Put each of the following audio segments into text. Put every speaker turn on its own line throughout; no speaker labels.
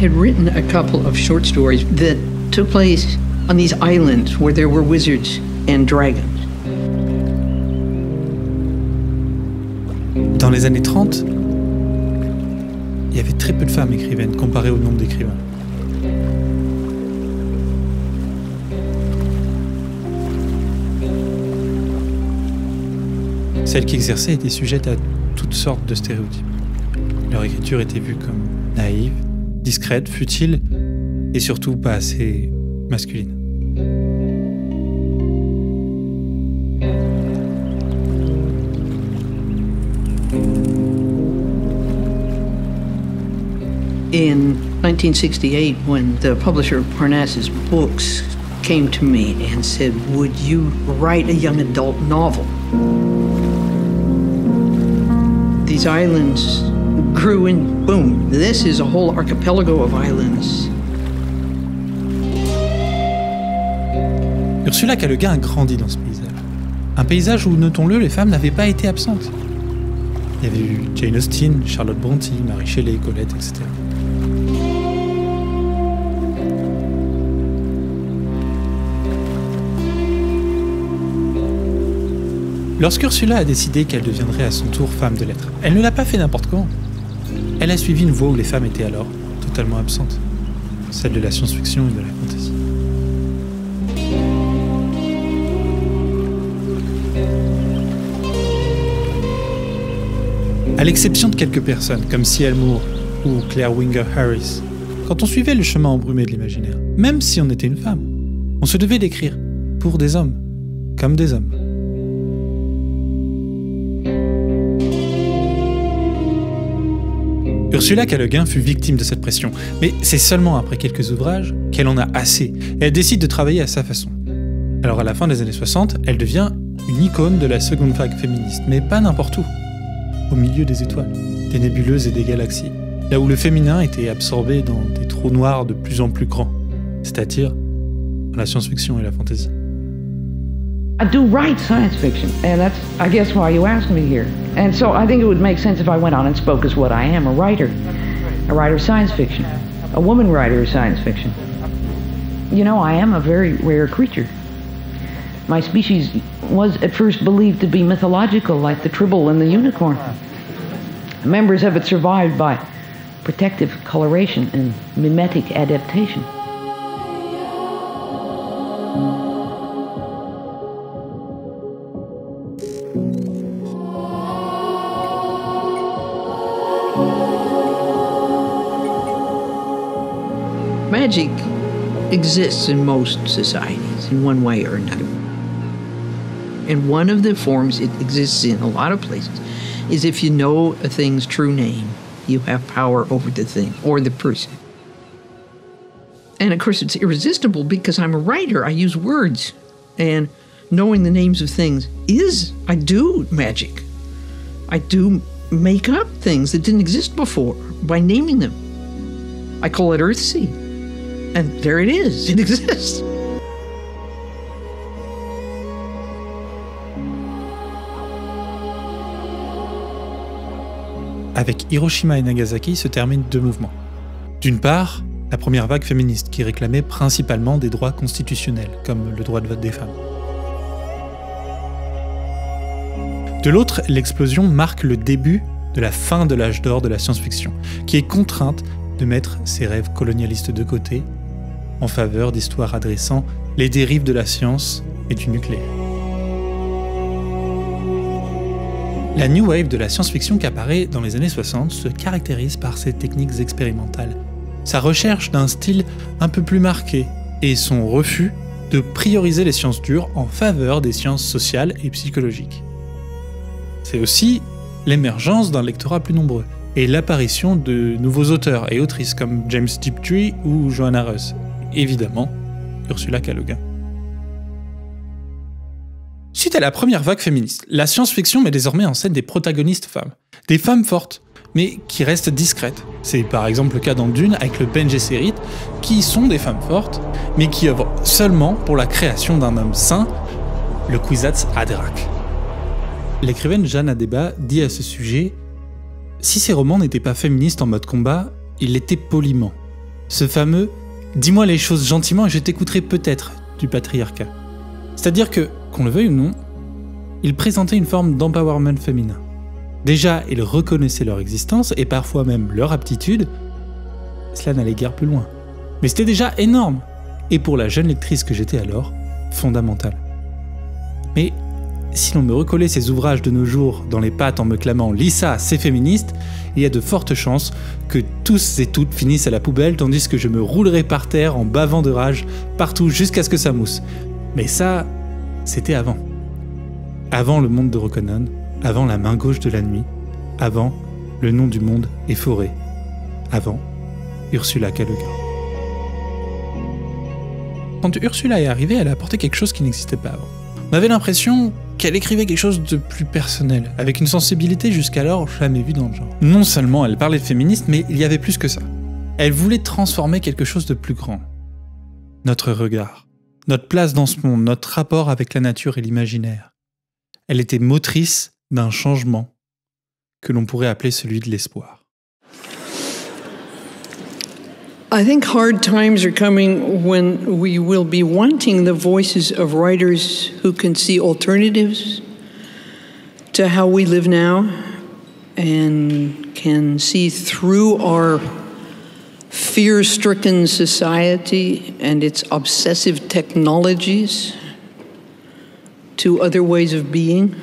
had written a couple of short stories that took place on these islands where there were wizards and dragons.
Dans les années 30, il y avait très peu de femmes écrivaines comparé au nombre d'écrivains. Celles qui exerçaient étaient sujettes à toutes sortes de stéréotypes. Leur écriture était vue comme naïve, discrète, futile et surtout pas assez masculine.
In 1968, when the publisher of Parnassus Books came to me and said, "Would you write a young adult novel?" These islands grew and boom, this is a whole archipelago of islands.
Ursula K. Le Guin a grandi dans ce paysage. Un paysage où, notons-le, les femmes n'avaient pas été absentes. Il y avait eu Jane Austen, Charlotte Brontë, Mary Shelley, Colette, etc. Lorsqu'Ursula a décidé qu'elle deviendrait à son tour femme de lettres, elle ne l'a pas fait n'importe comment. Elle a suivi une voie où les femmes étaient alors totalement absentes, celle de la science-fiction et de la fantasy. À l'exception de quelques personnes comme C.L. Moore ou Claire Winger Harris, quand on suivait le chemin embrumé de l'imaginaire, même si on était une femme, on se devait d'écrire pour des hommes, comme des hommes. Ursula K. Le Guin fut victime de cette pression, mais c'est seulement après quelques ouvrages qu'elle en a assez et elle décide de travailler à sa façon. Alors à la fin des années 60, elle devient une icône de la seconde vague féministe, mais pas n'importe où. Au milieu des étoiles, des nébuleuses et des galaxies, là où le féminin était absorbé dans des trous noirs de plus en plus grands, c'est-à-dire dans la science-fiction et la fantasy.
I do write science fiction, and that's, I guess, why you asked me here. And so I think it would make sense if I went on and spoke as what I am, a writer of science fiction, a woman writer of science fiction. You know, I am a very rare creature. My species was at first believed to be mythological, like the tribble and the unicorn. Members of it survived by protective coloration and mimetic adaptation.
Magic exists in most societies in one way or another. And one of the forms it exists in a lot of places is if you know a thing's true name, you have power over the thing or the person. And of course it's irresistible because I'm a writer, I use words. And knowing the names of things I do magic. I do make up things that didn't exist before by naming them. I call it Earthsea. And there it is, it exists.
Avec Hiroshima et Nagasaki se terminent deux mouvements. D'une part, la première vague féministe qui réclamait principalement des droits constitutionnels, comme le droit de vote des femmes. De l'autre, l'explosion marque le début de la fin de l'âge d'or de la science-fiction, qui est contrainte de mettre ses rêves colonialistes de côté en faveur d'histoires adressant les dérives de la science et du nucléaire. La New Wave de la science-fiction qui apparaît dans les années 60 se caractérise par ses techniques expérimentales, sa recherche d'un style un peu plus marqué et son refus de prioriser les sciences dures en faveur des sciences sociales et psychologiques. C'est aussi l'émergence d'un lectorat plus nombreux et l'apparition de nouveaux auteurs et autrices comme James Tiptree ou Joanna Russ. Évidemment, Ursula K. Le Guin. Suite à la première vague féministe, la science-fiction met désormais en scène des protagonistes femmes. Des femmes fortes, mais qui restent discrètes. C'est par exemple le cas dans Dune avec le Bene Gesserit, qui sont des femmes fortes, mais qui œuvrent seulement pour la création d'un homme sain, le Kwisatz Haderach. L'écrivaine Jeanne Adeba dit à ce sujet « Si ces romans n'étaient pas féministes en mode combat, ils l'étaient poliment. Ce fameux « dis-moi les choses gentiment et je t'écouterai peut-être » du patriarcat. C'est-à-dire que, qu'on le veuille ou non, il présentait une forme d'empowerment féminin. Déjà, il reconnaissait leur existence et parfois même leur aptitude. Cela n'allait guère plus loin. Mais c'était déjà énorme, et pour la jeune lectrice que j'étais alors, fondamental. Mais si l'on me recollait ces ouvrages de nos jours dans les pattes en me clamant « Lisa, c'est féministe », il y a de fortes chances que tous et toutes finissent à la poubelle tandis que je me roulerais par terre en bavant de rage partout jusqu'à ce que ça mousse. Mais ça, c'était avant. Avant le monde de Rokonnen, avant la main gauche de la nuit, avant le nom du monde et forêt, avant Ursula K. Le Guin. Quand Ursula est arrivée, elle a apporté quelque chose qui n'existait pas avant. On avait l'impression qu'elle écrivait quelque chose de plus personnel, avec une sensibilité jusqu'alors jamais vue dans le genre. Non seulement elle parlait de féminisme, mais il y avait plus que ça. Elle voulait transformer quelque chose de plus grand. Notre regard, notre place dans ce monde, notre rapport avec la nature et l'imaginaire. Elle était motrice d'un changement que l'on pourrait appeler celui de l'espoir.
I think hard times are coming when we will be wanting the voices of writers who can see alternatives to how we live now and can see through our fear-stricken society and its obsessive technologies to other ways of being,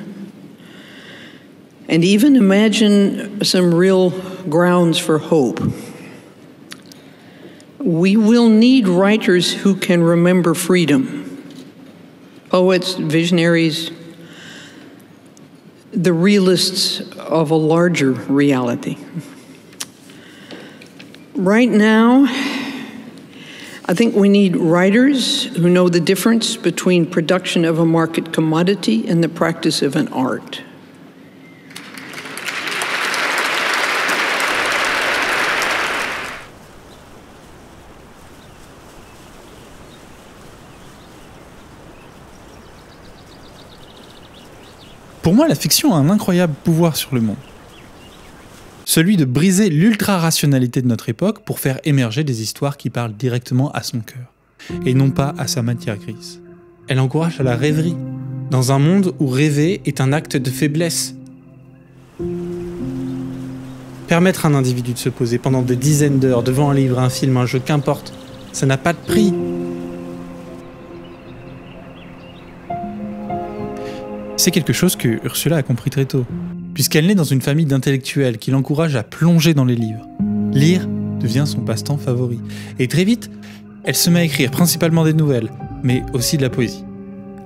and even imagine some real grounds for hope. We will need writers who can remember freedom, poets, visionaries, the realists of a larger reality. Right now, I think we need writers who know the difference between production of a market commodity and the practice of an art.
Pour moi, la fiction a un incroyable pouvoir sur le monde. Celui de briser l'ultra-rationalité de notre époque pour faire émerger des histoires qui parlent directement à son cœur, et non pas à sa matière grise. Elle encourage à la rêverie, dans un monde où rêver est un acte de faiblesse. Permettre à un individu de se poser pendant des dizaines d'heures devant un livre, un film, un jeu, qu'importe, ça n'a pas de prix. C'est quelque chose que Ursula a compris très tôt, puisqu'elle naît dans une famille d'intellectuels qui l'encouragent à plonger dans les livres. Lire devient son passe-temps favori. Et très vite, elle se met à écrire principalement des nouvelles, mais aussi de la poésie.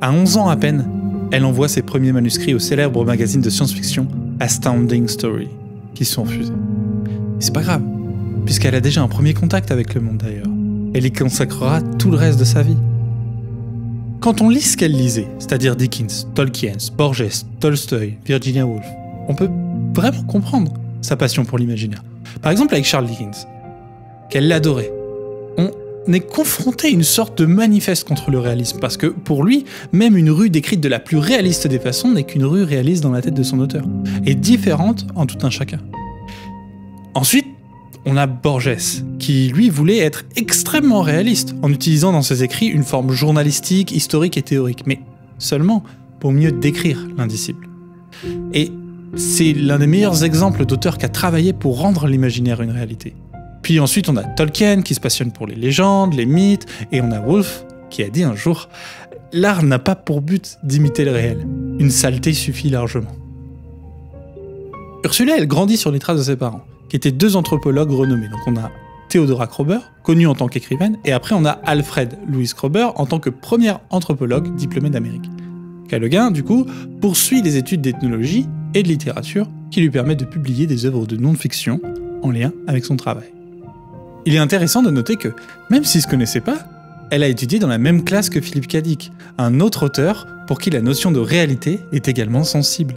À 11 ans à peine, elle envoie ses premiers manuscrits au célèbre magazine de science-fiction Astounding Story, qui sont refusés. Et c'est pas grave, puisqu'elle a déjà un premier contact avec le monde d'ailleurs. Elle y consacrera tout le reste de sa vie. Quand on lit ce qu'elle lisait, c'est-à-dire Dickens, Tolkien, Borges, Tolstoï, Virginia Woolf, on peut vraiment comprendre sa passion pour l'imaginaire. Par exemple avec Charles Dickens, qu'elle l'adorait. On est confronté à une sorte de manifeste contre le réalisme, parce que pour lui, même une rue décrite de la plus réaliste des façons n'est qu'une rue réaliste dans la tête de son auteur, et différente en tout un chacun. Ensuite, on a Borges, qui lui voulait être extrêmement réaliste, en utilisant dans ses écrits une forme journalistique, historique et théorique, mais seulement pour mieux décrire l'indicible. Et c'est l'un des meilleurs exemples d'auteur qui a travaillé pour rendre l'imaginaire une réalité. Puis ensuite on a Tolkien qui se passionne pour les légendes, les mythes, et on a Woolf qui a dit un jour « L'art n'a pas pour but d'imiter le réel, une saleté suffit largement ». Ursula, elle grandit sur les traces de ses parents, qui étaient deux anthropologues renommés. Donc on a Theodora Kroeber, connue en tant qu'écrivaine, et après on a Alfred Louis Kroeber en tant que première anthropologue diplômée d'Amérique. K. Le Guin, du coup, poursuit des études d'ethnologie et de littérature qui lui permettent de publier des œuvres de non-fiction en lien avec son travail. Il est intéressant de noter que, même s'ils ne se connaissaient pas, elle a étudié dans la même classe que Philip K. Dick, un autre auteur pour qui la notion de réalité est également sensible.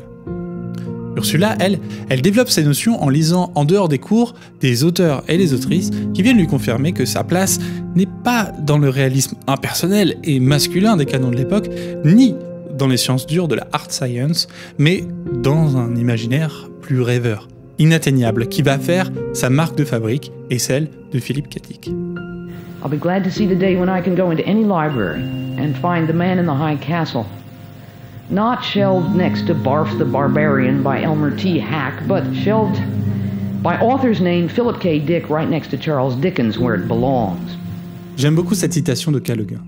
Ursula, elle développe ces notions en lisant en dehors des cours des auteurs et des autrices qui viennent lui confirmer que sa place n'est pas dans le réalisme impersonnel et masculin des canons de l'époque, ni dans les sciences dures de la hard science, mais dans un imaginaire plus rêveur, inatteignable, qui va faire sa marque de fabrique et celle de Philip K. Dick.
I'll be glad to see the day when I can go into any library and find The Man in the High Castle. Not shelved next to Barf the Barbarian by Elmer T. Hack, but shelved by authors named Philip K. Dick right next to Charles Dickens, where it belongs.
J'aime beaucoup cette citation de Callaghan.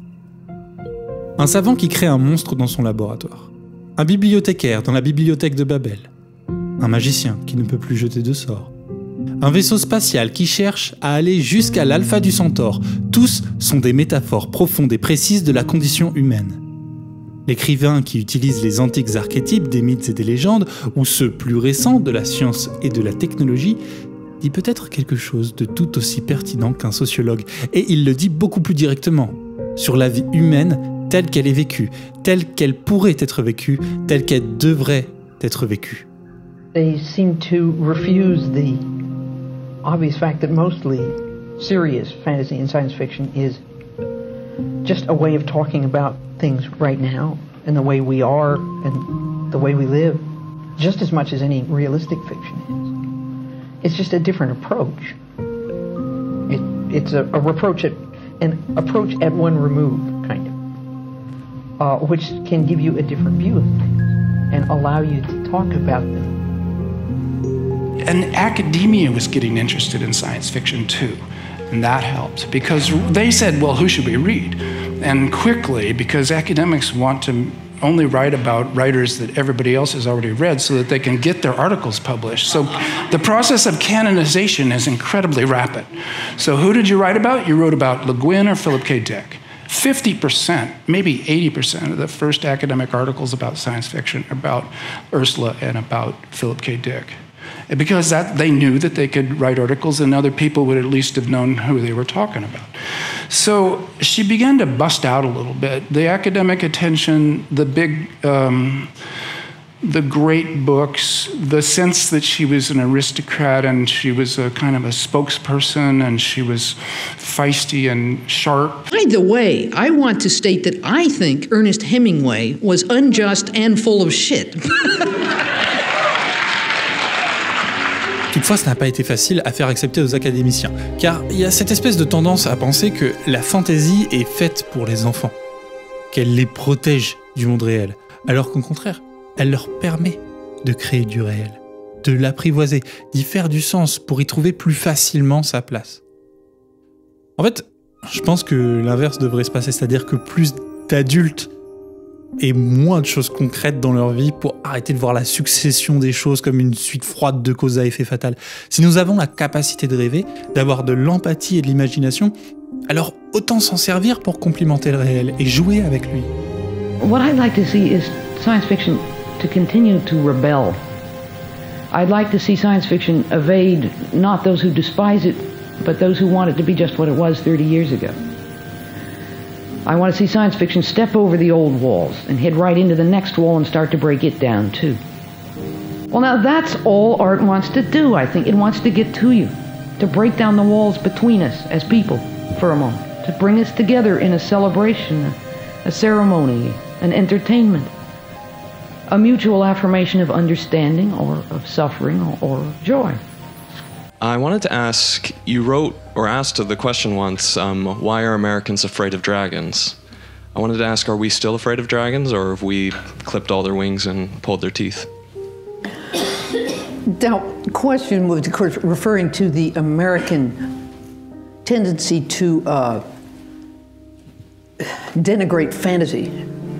Un savant qui crée un monstre dans son laboratoire. Un bibliothécaire dans la bibliothèque de Babel. Un magicien qui ne peut plus jeter de sorts. Un vaisseau spatial qui cherche à aller jusqu'à l'alpha du centaure. Tous sont des métaphores profondes et précises de la condition humaine. L'écrivain qui utilise les antiques archétypes des mythes et des légendes, ou ceux plus récents de la science et de la technologie, dit peut-être quelque chose de tout aussi pertinent qu'un sociologue. Et il le dit beaucoup plus directement, sur la vie humaine telle qu'elle est vécue, telle qu'elle pourrait être vécue, telle qu'elle devrait être vécue.
They seem to refuse the obvious fact that mostly serious fantasy and science fiction is just a way of talking about things right now and the way we are and the way we live, just as much as any realistic fiction is. It's just a different approach. It's a approach at one remove, kind of, which can give you a different view of things and allow you to talk about them.
And academia was getting interested in science fiction too, and that helped because they said, well, who should we read? And quickly, because academics want to only write about writers that everybody else has already read so that they can get their articles published. So the process of canonization is incredibly rapid. So who did you write about? You wrote about Le Guin or Philip K. Dick. 50%, maybe 80% of the first academic articles about science fiction are about Ursula and about Philip K. Dick. And because they knew that they could write articles and other people would at least have known who they were talking about. So she began to bust out a little bit. The academic attention, the big, the great books, the sense that she was an aristocrat and she was a kind of a spokesperson and she was feisty and sharp.
By the way, I want to state that I think Ernest Hemingway was unjust and full of shit.
Toutefois, ce n'a pas été facile à faire accepter aux académiciens, car il y a cette espèce de tendance à penser que la fantasy est faite pour les enfants, qu'elle les protège du monde réel, alors qu'au contraire, elle leur permet de créer du réel, de l'apprivoiser, d'y faire du sens pour y trouver plus facilement sa place. En fait, je pense que l'inverse devrait se passer, c'est-à-dire que plus d'adultes et moins de choses concrètes dans leur vie pour arrêter de voir la succession des choses comme une suite froide de cause à effet fatal. Si nous avons la capacité de rêver, d'avoir de l'empathie et de l'imagination, alors autant s'en servir pour complimenter le réel et jouer avec lui.
What I'd like to see is science fiction to continue to rebel. I'd like to see science fiction evade not those who despise it, but those who want it to be just what it was 30 years ago. I want to see science fiction step over the old walls and head right into the next wall and start to break it down too. Well, now that's all art wants to do, I think. It wants to get to you, to break down the walls between us as people for a moment, to bring us together in a celebration, a ceremony, an entertainment, a mutual affirmation of understanding or of suffering or of joy.
I wanted to ask, you wrote or asked the question once, why are Americans afraid of dragons? I wanted to ask, are we still afraid of dragons, or have we clipped all their wings and pulled their teeth?
Now, question was, of course, referring to the American tendency to denigrate fantasy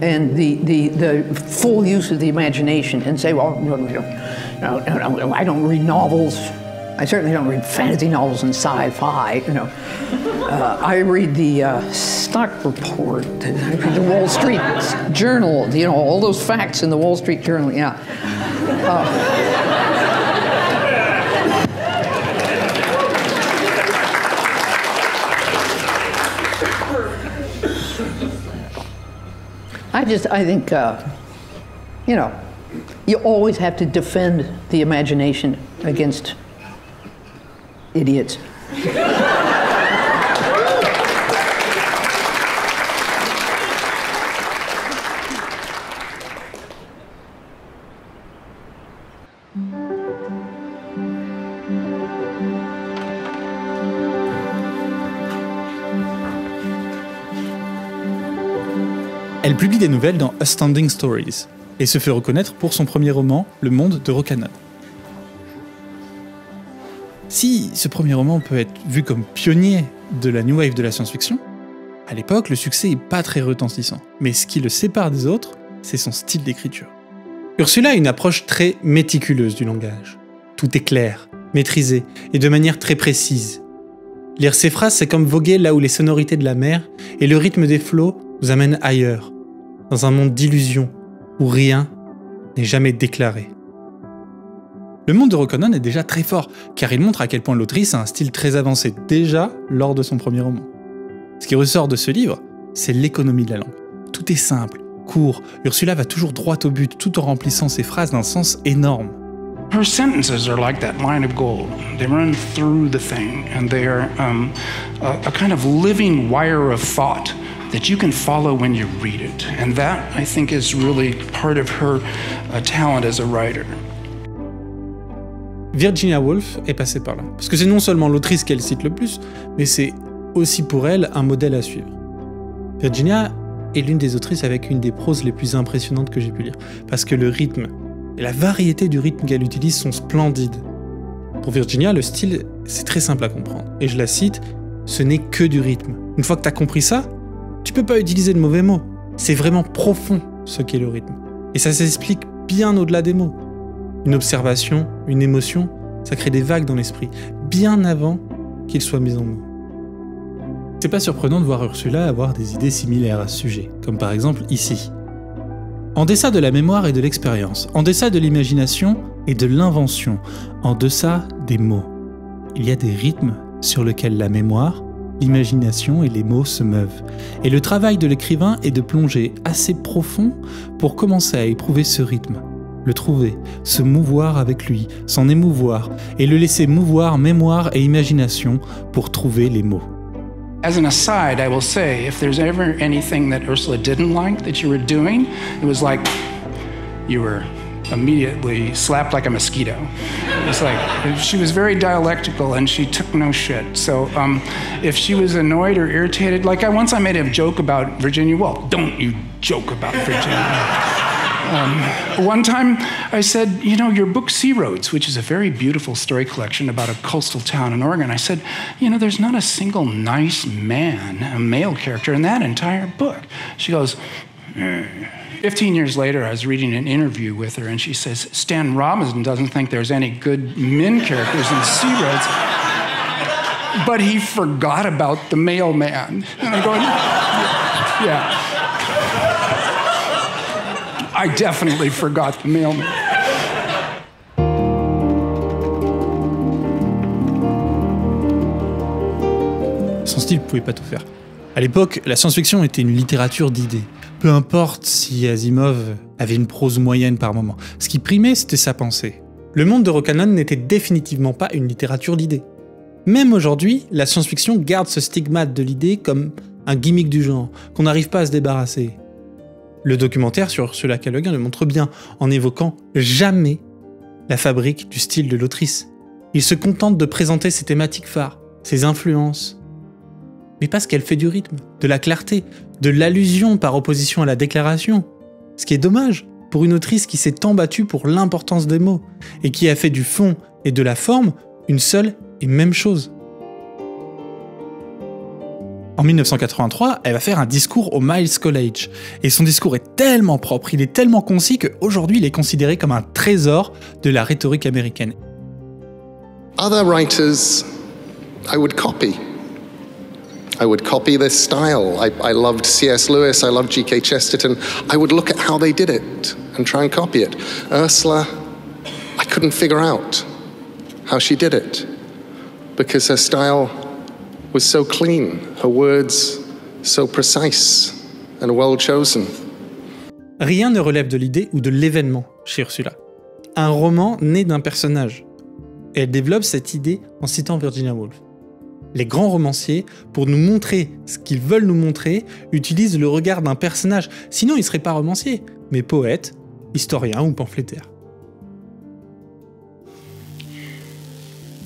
and the full use of the imagination and say, well, no, I don't read novels. I certainly don't read fantasy novels and sci-fi, you know. I read the stock report, I read the Wall Street Journal, you know, all those facts in the Wall Street Journal, yeah. I think, you know, you always have to defend the imagination against idiots.
Elle publie des nouvelles dans Astounding Stories et se fait reconnaître pour son premier roman, Le Monde de Rock'n'Roll. Si ce premier roman peut être vu comme pionnier de la New Wave de la science-fiction, à l'époque, le succès n'est pas très retentissant. Mais ce qui le sépare des autres, c'est son style d'écriture. Ursula a une approche très méticuleuse du langage. Tout est clair, maîtrisé et de manière très précise. Lire ses phrases, c'est comme voguer là où les sonorités de la mer et le rythme des flots nous amènent ailleurs, dans un monde d'illusions où rien n'est jamais déclaré. Le Monde de Rock'n'Roll est déjà très fort, car il montre à quel point l'autrice a un style très avancé déjà lors de son premier roman. Ce qui ressort de ce livre, c'est l'économie de la langue. Tout est simple, court, Ursula va toujours droit au but tout en remplissant ses phrases d'un sens énorme.
Her sentences are like that line of gold. They run through the thing, and they are a kind of living wire of thought that you can follow when you read it. And that, I think, is really part of her talent as a writer.
Virginia Woolf est passée par là. Parce que c'est non seulement l'autrice qu'elle cite le plus, mais c'est aussi pour elle un modèle à suivre. Virginia est l'une des autrices avec une des proses les plus impressionnantes que j'ai pu lire. Parce que le rythme et la variété du rythme qu'elle utilise sont splendides. Pour Virginia, le style, c'est très simple à comprendre. Et je la cite, ce n'est que du rythme. Une fois que tu as compris ça, tu peux pas utiliser de mauvais mots. C'est vraiment profond ce qu'est le rythme. Et ça s'explique bien au-delà des mots. Une observation, une émotion, ça crée des vagues dans l'esprit, bien avant qu'ils soient mis en mots. C'est pas surprenant de voir Ursula avoir des idées similaires à ce sujet, comme par exemple ici. En deçà de la mémoire et de l'expérience, en deçà de l'imagination et de l'invention, en deçà des mots, il y a des rythmes sur lesquels la mémoire, l'imagination et les mots se meuvent. Et le travail de l'écrivain est de plonger assez profond pour commencer à éprouver ce rythme, le trouver, se mouvoir avec lui, s'en émouvoir, et le laisser mouvoir mémoire et imagination pour trouver les mots.
As an aside, I will say, if there's ever anything that Ursula didn't like that you were doing, it was like you were immediately slapped like a mosquito. It's like, she was very dialectical and she took no shit. So if she was annoyed or irritated, like I made a joke about Virginia Woolf. Don't you joke about Virginia. One time I said, you know, your book Sea Roads, which is a very beautiful story collection about a coastal town in Oregon, I said, you know, there's not a single nice man, a male character in that entire book. She goes, 15 years later, I was reading an interview with her, and she says, Stan Robinson doesn't think there's any good men characters in Sea Roads, but he forgot about the mailman. And I'm going, yeah. I definitely forgot the mailman.
Son style ne pouvait pas tout faire. À l'époque, la science-fiction était une littérature d'idées. Peu importe si Asimov avait une prose moyenne par moment. Ce qui primait, c'était sa pensée. Le Monde de Rock'n'Roll n'était définitivement pas une littérature d'idées. Même aujourd'hui, la science-fiction garde ce stigmate de l'idée comme un gimmick du genre, qu'on n'arrive pas à se débarrasser. Le documentaire sur Ursula K. Le Guin le montre bien, en n'évoquant jamais la fabrique du style de l'autrice. Il se contente de présenter ses thématiques phares, ses influences, mais parce qu'elle fait du rythme, de la clarté, de l'allusion par opposition à la déclaration. Ce qui est dommage pour une autrice qui s'est tant battue pour l'importance des mots, et qui a fait du fond et de la forme une seule et même chose. En 1983, elle va faire un discours au Miles College. Et son discours est tellement propre, il est tellement concis qu'aujourd'hui il est considéré comme un trésor de la rhétorique américaine.
Other writers, I would copy. I would copy this style. I loved C.S. Lewis, I loved G.K. Chesterton. I would look at how they did it and try and copy it. Ursula, I couldn't figure out how she did it because her style was so clean, her words so precise and well chosen.
Rien ne relève de l'idée ou de l'événement chez Ursula. Un roman né d'un personnage. Et elle développe cette idée en citant Virginia Woolf. Les grands romanciers, pour nous montrer ce qu'ils veulent nous montrer, utilisent le regard d'un personnage. Sinon, ils ne seraient pas romanciers, mais poètes, historiens ou pamphlétaires.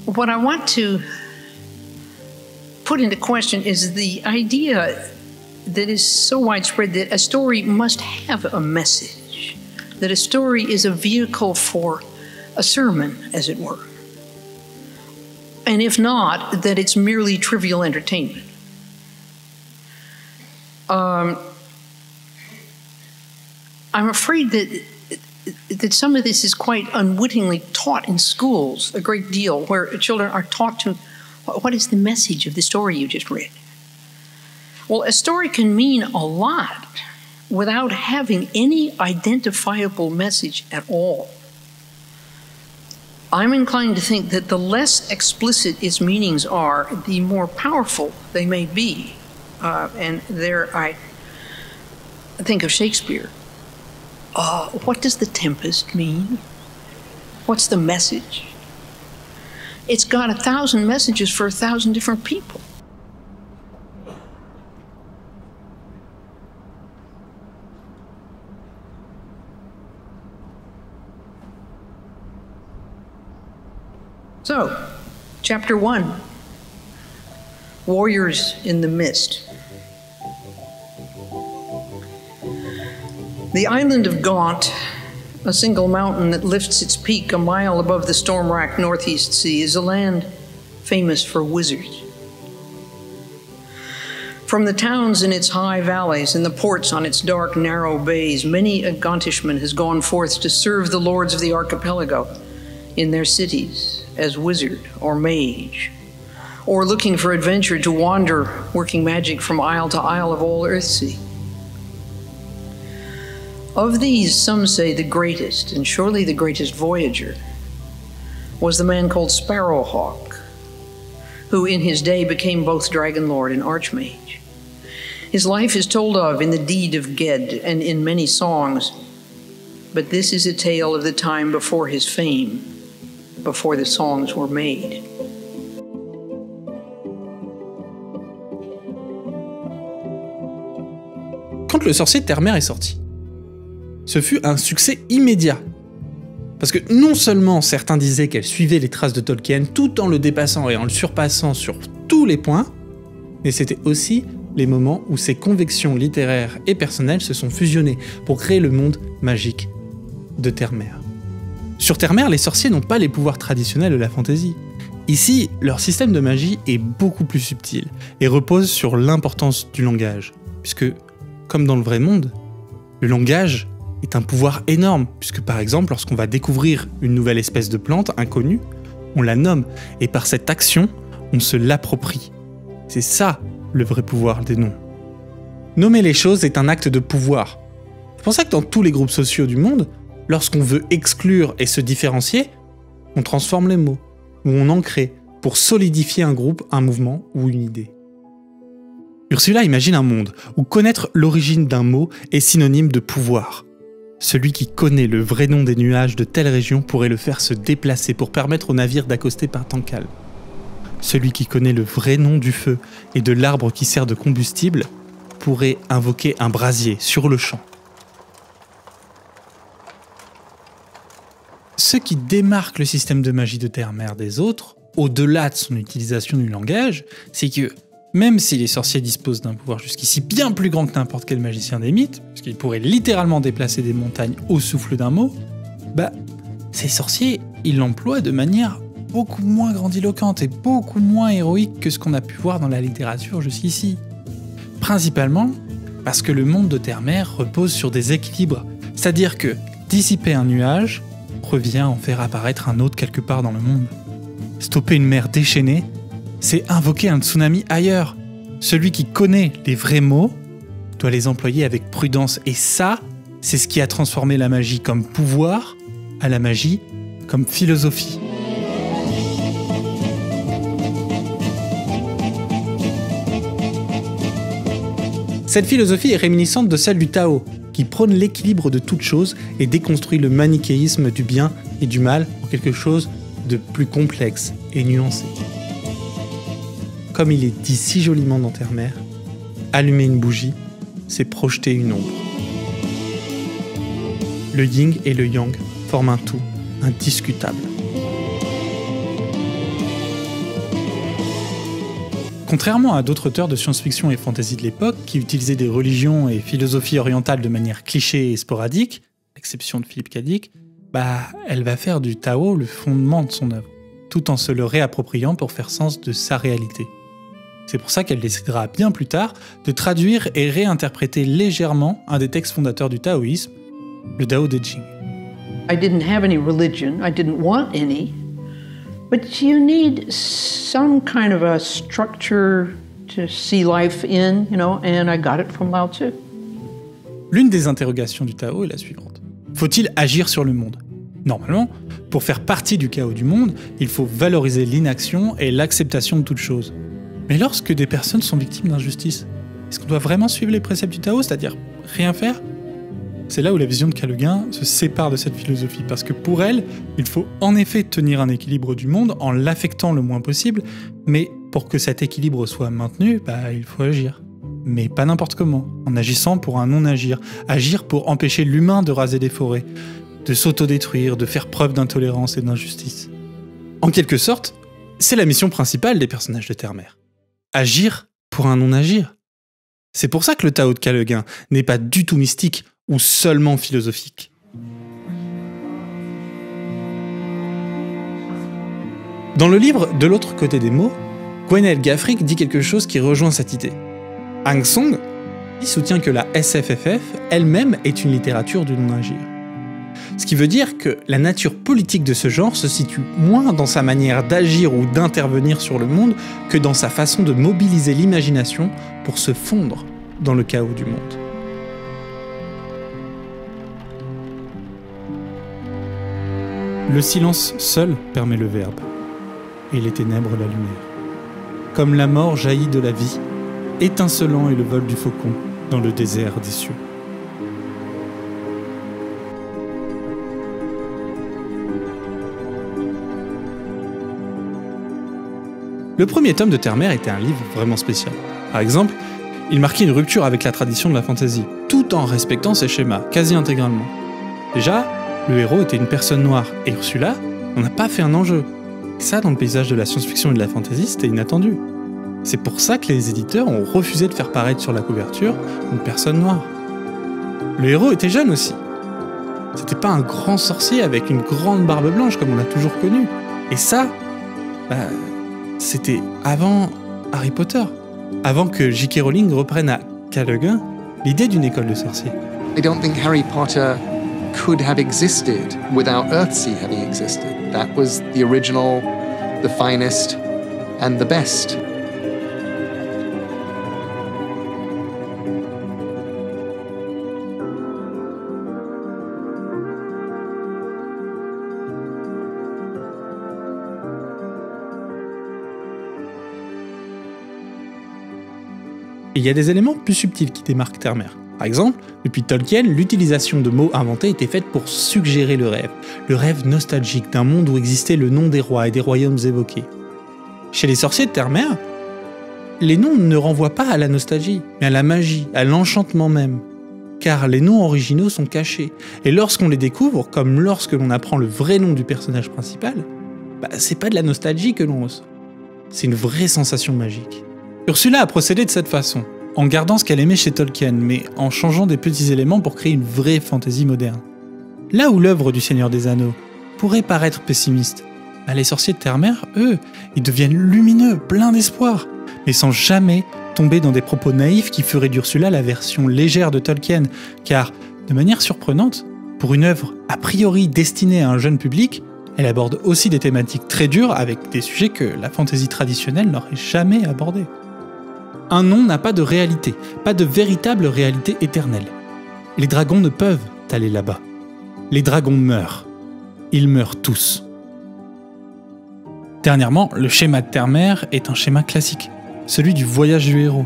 What I want to put into question is the idea
that is so widespread that a story must have a message, that a story is a vehicle for a sermon, as it were. And if not, that it's merely trivial entertainment. I'm afraid that some of this is quite unwittingly taught in schools a great deal, where children are taught to, what is the message of the story you just read? Well, a story can mean a lot without having any identifiable message at all. I'm inclined to think that the less explicit its meanings are, the more powerful they may be. And there I think of Shakespeare. What does the Tempest mean? What's the message? It's got 1,000 messages for 1,000 different people. So, chapter 1, Warriors in the Mist. The island of Gaunt, a single mountain that lifts its peak a mile above the storm-racked Northeast Sea, is a land famous for wizards. From the towns in its high valleys and the ports on its dark, narrow bays, many a Gauntishman has gone forth to serve the lords of the archipelago in their cities as wizard or mage, or looking for adventure to wander, working magic from isle to isle of all Earthsea. Of these, some say the greatest, and surely the greatest voyager, was the man called Sparrowhawk, who in his day became both Dragon Lord and Archmage. His life is told of in the Deed of Ged and in many songs, but this is a tale of the time before his fame, before the songs were made.
Quand Le Sorcier de Terre-Mère est sorti, ce fut un succès immédiat. Parce que non seulement certains disaient qu'elle suivait les traces de Tolkien tout en le dépassant et en le surpassant sur tous les points, mais c'était aussi les moments où ses convictions littéraires et personnelles se sont fusionnées pour créer le monde magique de Terre-Mère. Sur Terre-Mère, les sorciers n'ont pas les pouvoirs traditionnels de la fantasy. Ici, leur système de magie est beaucoup plus subtil et repose sur l'importance du langage, puisque, comme dans le vrai monde, le langage est un pouvoir énorme, puisque par exemple, lorsqu'on va découvrir une nouvelle espèce de plante inconnue, on la nomme, et par cette action, on se l'approprie. C'est ça, le vrai pouvoir des noms. Nommer les choses est un acte de pouvoir. C'est pour ça que dans tous les groupes sociaux du monde, lorsqu'on veut exclure et se différencier, on transforme les mots, ou on en crée, pour solidifier un groupe, un mouvement ou une idée. Ursula imagine un monde où connaître l'origine d'un mot est synonyme de pouvoir. Celui qui connaît le vrai nom des nuages de telle région pourrait le faire se déplacer pour permettre au navire d'accoster par temps calme. Celui qui connaît le vrai nom du feu et de l'arbre qui sert de combustible pourrait invoquer un brasier sur le champ. Ce qui démarque le système de magie de Terre-Mère des autres, au-delà de son utilisation du langage, c'est que même si les sorciers disposent d'un pouvoir jusqu'ici bien plus grand que n'importe quel magicien des mythes, puisqu'ils pourraient littéralement déplacer des montagnes au souffle d'un mot, ces sorciers, ils l'emploient de manière beaucoup moins grandiloquente et beaucoup moins héroïque que ce qu'on a pu voir dans la littérature jusqu'ici. Principalement parce que le monde de Terre-Mère repose sur des équilibres, c'est-à-dire que dissiper un nuage revient à en faire apparaître un autre quelque part dans le monde. Stopper une mer déchaînée, c'est invoquer un tsunami ailleurs. Celui qui connaît les vrais mots doit les employer avec prudence, et ça, c'est ce qui a transformé la magie comme pouvoir à la magie comme philosophie. Cette philosophie est réminiscente de celle du Tao, qui prône l'équilibre de toute chose et déconstruit le manichéisme du bien et du mal pour quelque chose de plus complexe et nuancé. Comme il est dit si joliment dans Terre-Mère, allumer une bougie, c'est projeter une ombre. Le yin et le yang forment un tout indiscutable. Contrairement à d'autres auteurs de science-fiction et fantasy de l'époque qui utilisaient des religions et philosophies orientales de manière cliché et sporadique, à l'exception de Philippe K. Dick, elle va faire du Tao le fondement de son œuvre, tout en se le réappropriant pour faire sens de sa réalité. C'est pour ça qu'elle décidera bien plus tard de traduire et réinterpréter légèrement un des textes fondateurs du taoïsme, le Tao Te Ching.
I didn't have any religion, I didn't want any, but you need some kind of a structure to see life in, and I got it from Lao Tzu.
L'une des interrogations du Tao est la suivante. Faut-il agir sur le monde ? Normalement, pour faire partie du chaos du monde, il faut valoriser l'inaction et l'acceptation de toute chose. Mais lorsque des personnes sont victimes d'injustice, est-ce qu'on doit vraiment suivre les préceptes du Tao, c'est-à-dire rien faire ? C'est là où la vision de Callaghan se sépare de cette philosophie, parce que pour elle, il faut en effet tenir un équilibre du monde en l'affectant le moins possible, mais pour que cet équilibre soit maintenu, il faut agir. Mais pas n'importe comment, en agissant pour un non-agir, agir pour empêcher l'humain de raser des forêts, de s'autodétruire, de faire preuve d'intolérance et d'injustice. En quelque sorte, c'est la mission principale des personnages de Terre-Mère. Agir pour un non-agir. C'est pour ça que le Tao de Callaghan n'est pas du tout mystique ou seulement philosophique. Dans le livre De l'autre côté des mots, Gwenaël Gaffric dit quelque chose qui rejoint cette idée. Hang Song soutient que la SFFF elle-même est une littérature du non-agir. Ce qui veut dire que la nature politique de ce genre se situe moins dans sa manière d'agir ou d'intervenir sur le monde que dans sa façon de mobiliser l'imagination pour se fondre dans le chaos du monde. Le silence seul permet le verbe, et les ténèbres la lumière. Comme la mort jaillit de la vie, étincelant est le vol du faucon dans le désert des cieux. Le premier tome de Terre-Mère était un livre vraiment spécial. Par exemple, il marquait une rupture avec la tradition de la fantasy, tout en respectant ses schémas, quasi intégralement. Déjà, le héros était une personne noire, et Ursula, on n'a pas fait un enjeu. Et ça, dans le paysage de la science-fiction et de la fantasy, c'était inattendu. C'est pour ça que les éditeurs ont refusé de faire paraître sur la couverture une personne noire. Le héros était jeune aussi. C'était pas un grand sorcier avec une grande barbe blanche comme on l'a toujours connu. Et ça, c'était avant Harry Potter, avant que J.K. Rowling reprenne à Callaghan l'idée d'une école de sorciers.
I don't think Harry Potter could have existed without Earthsea having existed. That was the original, the finest, and the best.
Et il y a des éléments plus subtils qui démarquent Terre-Mère. Par exemple, depuis Tolkien, l'utilisation de mots inventés était faite pour suggérer le rêve nostalgique d'un monde où existait le nom des rois et des royaumes évoqués. Chez les sorciers de Terre-Mère, les noms ne renvoient pas à la nostalgie, mais à la magie, à l'enchantement même. Car les noms originaux sont cachés, et lorsqu'on les découvre, comme lorsque l'on apprend le vrai nom du personnage principal, c'est pas de la nostalgie que l'on ressent. C'est une vraie sensation magique. Ursula a procédé de cette façon, en gardant ce qu'elle aimait chez Tolkien, mais en changeant des petits éléments pour créer une vraie fantaisie moderne. Là où l'œuvre du Seigneur des Anneaux pourrait paraître pessimiste, les sorciers de Terre-Mère, eux, ils deviennent lumineux, pleins d'espoir, mais sans jamais tomber dans des propos naïfs qui feraient d'Ursula la version légère de Tolkien, car, de manière surprenante, pour une œuvre a priori destinée à un jeune public, elle aborde aussi des thématiques très dures avec des sujets que la fantaisie traditionnelle n'aurait jamais abordés. Un nom n'a pas de réalité, pas de véritable réalité éternelle. Les dragons ne peuvent aller là-bas. Les dragons meurent. Ils meurent tous. Dernièrement, le schéma de Terre-Mère est un schéma classique, celui du voyage du héros.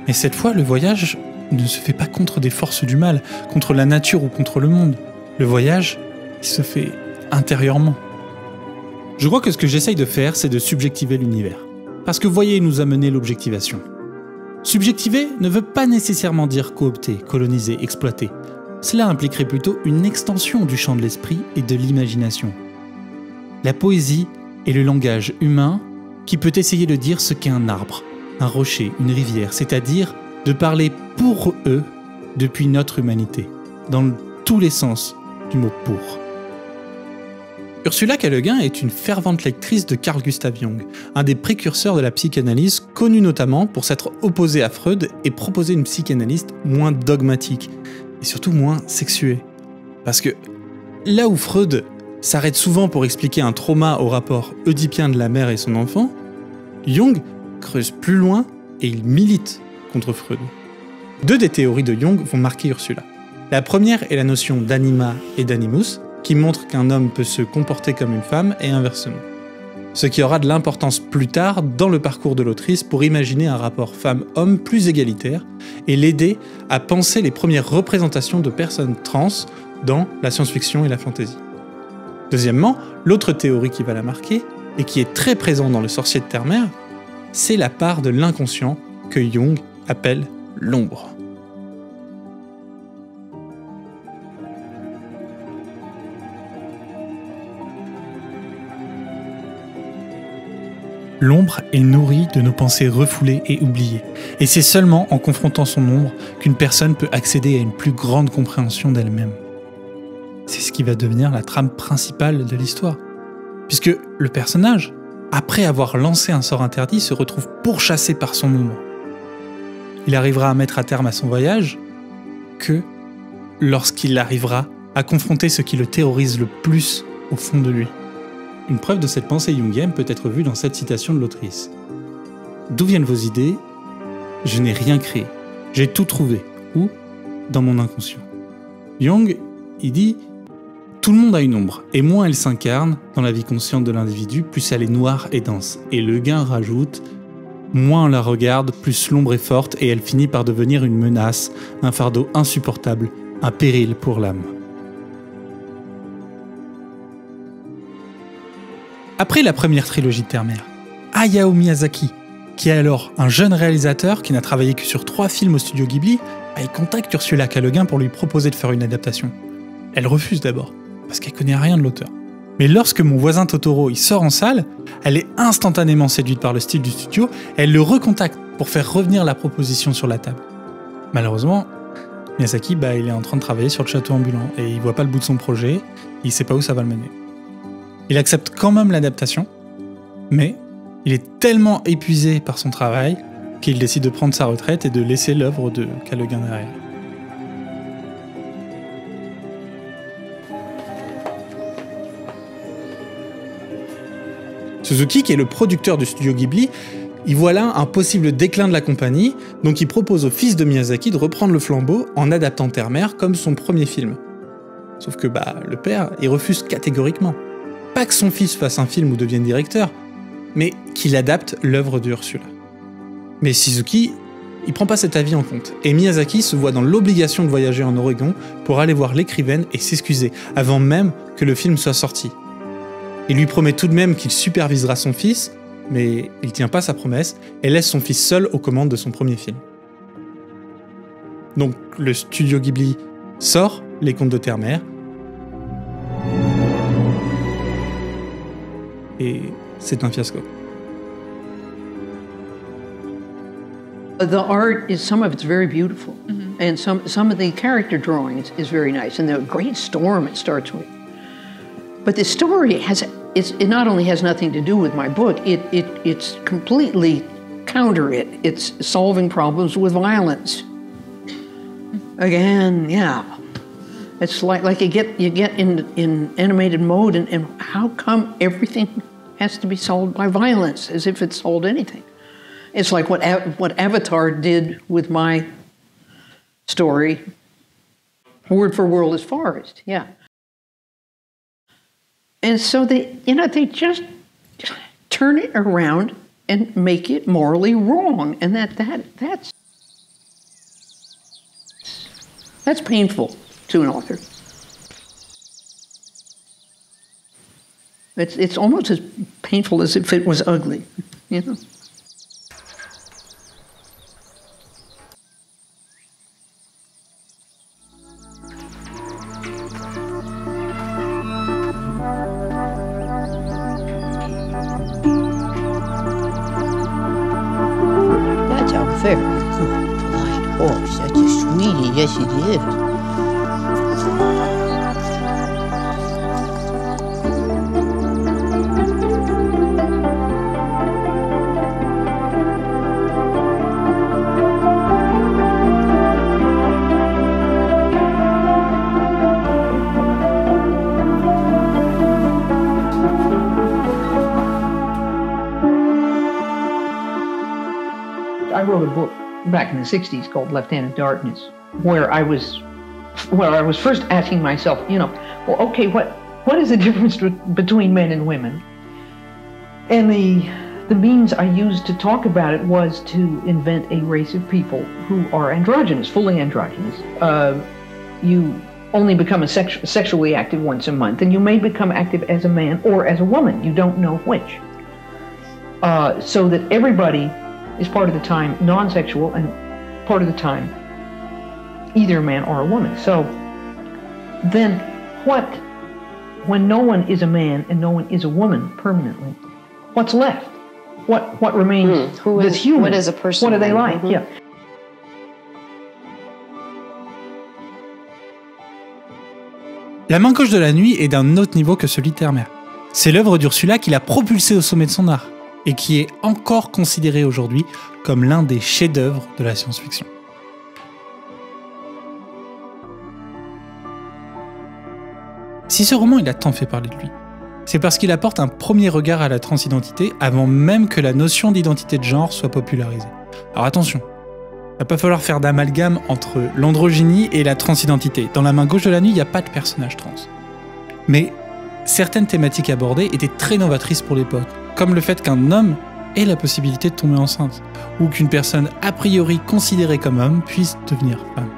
Mais cette fois, le voyage ne se fait pas contre des forces du mal, contre la nature ou contre le monde. Le voyage, il se fait intérieurement. Je crois que ce que j'essaye de faire, c'est de subjectiver l'univers. Parce que voyez nous amener l'objectivation. Subjectiver ne veut pas nécessairement dire coopter, coloniser, exploiter. Cela impliquerait plutôt une extension du champ de l'esprit et de l'imagination. La poésie est le langage humain qui peut essayer de dire ce qu'est un arbre un rocher, une rivière, c'est-à-dire de parler pour eux depuis notre humanité, dans tous les sens du mot « pour ». Ursula K. Le Guin est une fervente lectrice de Carl Gustav Jung, un des précurseurs de la psychanalyse, connu notamment pour s'être opposé à Freud et proposer une psychanalyse moins dogmatique, et surtout moins sexuée. Parce que là où Freud s'arrête souvent pour expliquer un trauma au rapport oedipien de la mère et son enfant, Jung creuse plus loin et il milite contre Freud. Deux des théories de Jung vont marquer Ursula. La première est la notion d'anima et d'animus, qui montre qu'un homme peut se comporter comme une femme et inversement. Ce qui aura de l'importance plus tard dans le parcours de l'autrice pour imaginer un rapport femme-homme plus égalitaire et l'aider à penser les premières représentations de personnes trans dans la science-fiction et la fantasy. Deuxièmement, l'autre théorie qui va la marquer, et qui est très présente dans Le Sorcier de Terre-Mère, c'est la part de l'inconscient que Jung appelle l'ombre. L'ombre est nourrie de nos pensées refoulées et oubliées, et c'est seulement en confrontant son ombre qu'une personne peut accéder à une plus grande compréhension d'elle-même. C'est ce qui va devenir la trame principale de l'histoire, puisque le personnage, après avoir lancé un sort interdit, se retrouve pourchassé par son ombre. Il arrivera à mettre à terme à son voyage que lorsqu'il arrivera à confronter ce qui le terrorise le plus au fond de lui. Une preuve de cette pensée jungienne peut être vue dans cette citation de l'autrice. « D'où viennent vos idées ? Je n'ai rien créé. J'ai tout trouvé. Où ? Dans mon inconscient. » Jung, il dit « Tout le monde a une ombre, et moins elle s'incarne dans la vie consciente de l'individu, plus elle est noire et dense. » Et Le Guin rajoute « Moins on la regarde, plus l'ombre est forte, et elle finit par devenir une menace, un fardeau insupportable, un péril pour l'âme. » Après la première trilogie de Terre-Mère, Hayao Miyazaki, qui est alors un jeune réalisateur qui n'a travaillé que sur 3 films au studio Ghibli, il contacte Ursula K. Le Guin pour lui proposer de faire une adaptation. Elle refuse d'abord, parce qu'elle connaît rien de l'auteur. Mais lorsque Mon voisin Totoro y sort en salle, elle est instantanément séduite par le style du studio, et elle le recontacte pour faire revenir la proposition sur la table. Malheureusement, Miyazaki, il est en train de travailler sur le château ambulant, et il voit pas le bout de son projet, il sait pas où ça va le mener. Il accepte quand même l'adaptation, mais il est tellement épuisé par son travail qu'il décide de prendre sa retraite et de laisser l'œuvre de K. Le Guin derrière. Suzuki, qui est le producteur du studio Ghibli, il voit là un possible déclin de la compagnie, donc il propose au fils de Miyazaki de reprendre le flambeau en adaptant Terre-Mère comme son premier film. Sauf que le père, il refuse catégoriquement. Pas que son fils fasse un film ou devienne directeur, mais qu'il adapte l'œuvre d'Ursula. Mais Suzuki, il prend pas cet avis en compte, et Miyazaki se voit dans l'obligation de voyager en Oregon pour aller voir l'écrivaine et s'excuser, avant même que le film soit sorti. Il lui promet tout de même qu'il supervisera son fils, mais il tient pas sa promesse et laisse son fils seul aux commandes de son premier film. Donc le studio Ghibli sort Les Contes de Terre-Mère, et c'est un fiasco.
The art is, some of it's very beautiful, and some of the character drawings is very nice, and the great storm it starts with. But the story it not only has nothing to do with my book, it's completely counter it. It's solving problems with violence. Again, yeah. It's like you get in animated mode, and how come everything has to be solved by violence, as if it solved anything? It's like what Avatar did with my story. Word for word is forest, yeah. And so they just turn it around and make it morally wrong, and that's painful to an author. It's almost as painful as if it was ugly, you know.
very good, polite horse. Such a sweetie, yes, it is.
I wrote a book back in the 60s called Left Hand of Darkness, where I was first asking myself, well, okay, what is the difference between men and women? And the means I used to talk about it was to invent a race of people who are androgynous, fully androgynous. You only become sexually active once a month, and you may become active as a man or as a woman. You don't know which. So that everybody is part of the time non-sexual and part of the time either a man or a woman. So then when no one is a man and no one is a woman permanently, what's left? What remains that's human?
What is a person?
What are they like?
Mm-hmm.
Yeah.
La main gauche de la nuit est d'un autre niveau que celui de Terre-Mère. C'est l'œuvre d'Ursula qui l'a propulsée au sommet de son art, et qui est encore considéré aujourd'hui comme l'un des chefs-d'œuvre de la science-fiction. Si ce roman il a tant fait parler de lui, c'est parce qu'il apporte un premier regard à la transidentité avant même que la notion d'identité de genre soit popularisée. Alors attention, il va pas falloir faire d'amalgame entre l'androgynie et la transidentité. Dans La main gauche de la nuit, il n'y a pas de personnage trans. Mais certaines thématiques abordées étaient très novatrices pour l'époque, comme le fait qu'un homme ait la possibilité de tomber enceinte, ou qu'une personne a priori considérée comme homme puisse devenir femme.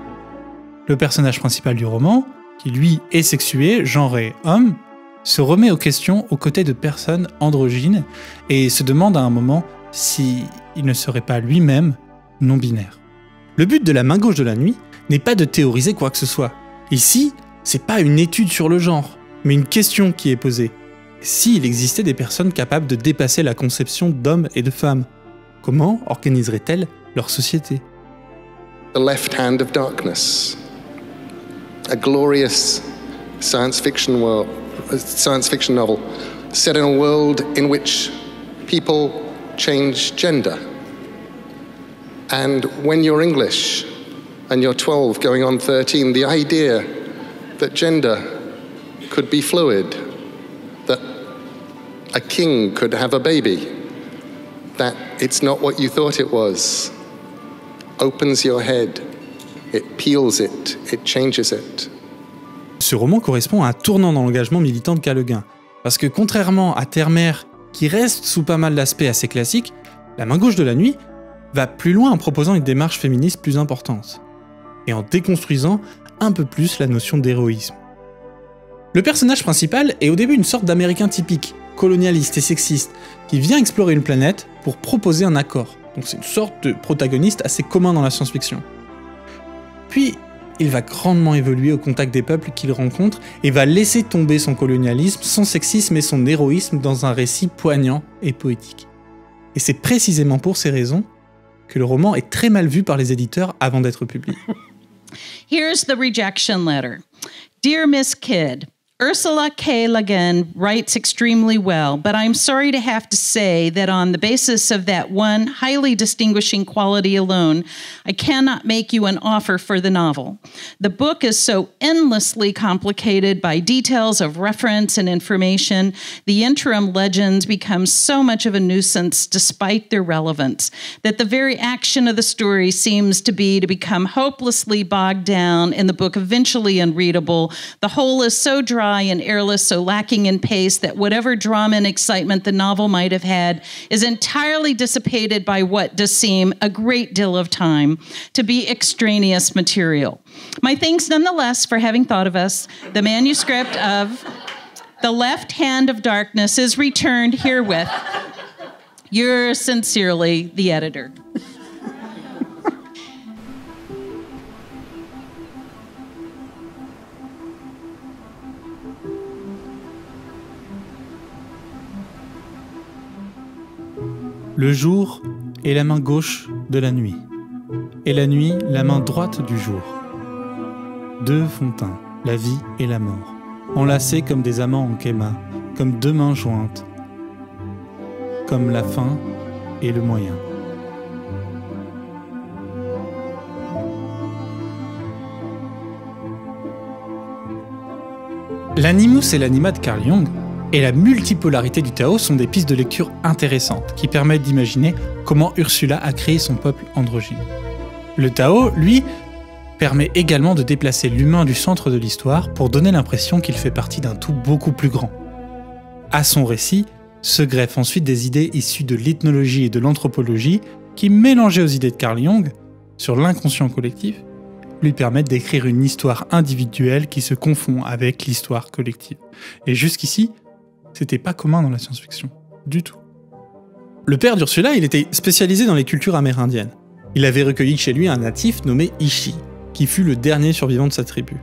Le personnage principal du roman, qui lui est sexué, genré homme, se remet aux questions aux côtés de personnes androgynes et se demande à un moment s'il ne serait pas lui-même non-binaire. Le but de La main gauche de la nuit n'est pas de théoriser quoi que ce soit. Ici, c'est pas une étude sur le genre, mais une question qui est posée. S'il existait des personnes capables de dépasser la conception d'hommes et de femmes, comment organiseraient-elles leur société?
The Left Hand of Darkness, a glorious science fiction novel set in a world in which people change gender. And when you're English and you're 12 going on 13, the idea that gender could be fluid, that a king could have a baby, that it's not what you thought it was, opens your head, it peels it, it changes it.
Ce roman correspond à un tournant dans l'engagement militant de Calleuguin, parce que contrairement à Terre-Mère, qui reste sous pas mal d'aspects assez classiques, La main gauche de la nuit va plus loin en proposant une démarche féministe plus importante, et en déconstruisant un peu plus la notion d'héroïsme. Le personnage principal est au début une sorte d'américain typique, colonialiste et sexiste, qui vient explorer une planète pour proposer un accord. Donc c'est une sorte de protagoniste assez commun dans la science-fiction. Puis, il va grandement évoluer au contact des peuples qu'il rencontre et va laisser tomber son colonialisme, son sexisme et son héroïsme dans un récit poignant et poétique. Et c'est précisément pour ces raisons que le roman est très mal vu par les éditeurs avant d'être publié.
Here's the rejection letter. Dear Miss Kidd, Ursula K. Le Guin writes extremely well, but I'm sorry to have to say that on the basis of that one highly distinguishing quality alone, I cannot make you an offer for the novel. The book is so endlessly complicated by details of reference and information, the interim legends become so much of a nuisance despite their relevance, that the very action of the story seems to become hopelessly bogged down and the book eventually unreadable. The whole is so dry and airless, so lacking in pace that whatever drama and excitement the novel might have had is entirely dissipated by what does seem a great deal of time to be extraneous material. My thanks nonetheless for having thought of us. The manuscript of The Left Hand of Darkness is returned herewith. Yours sincerely, the editor.
Le jour et la main gauche de la nuit. et la nuit, la main droite du jour. Deux Fontains, la vie et la mort, enlacés comme des amants en kéma, comme deux mains jointes, comme la fin et le moyen. L'animus et l'anima de Carl Jung et la multipolarité du Tao sont des pistes de lecture intéressantes qui permettent d'imaginer comment Ursula a créé son peuple androgyne. Le Tao, lui, permet également de déplacer l'humain du centre de l'histoire pour donner l'impression qu'il fait partie d'un tout beaucoup plus grand. À son récit se greffent ensuite des idées issues de l'ethnologie et de l'anthropologie qui, mélangées aux idées de Carl Jung sur l'inconscient collectif, lui permettent d'écrire une histoire individuelle qui se confond avec l'histoire collective. Et jusqu'ici, c'était pas commun dans la science-fiction, du tout. Le père d'Ursula, il était spécialisé dans les cultures amérindiennes. Il avait recueilli chez lui un natif nommé Ishi, qui fut le dernier survivant de sa tribu.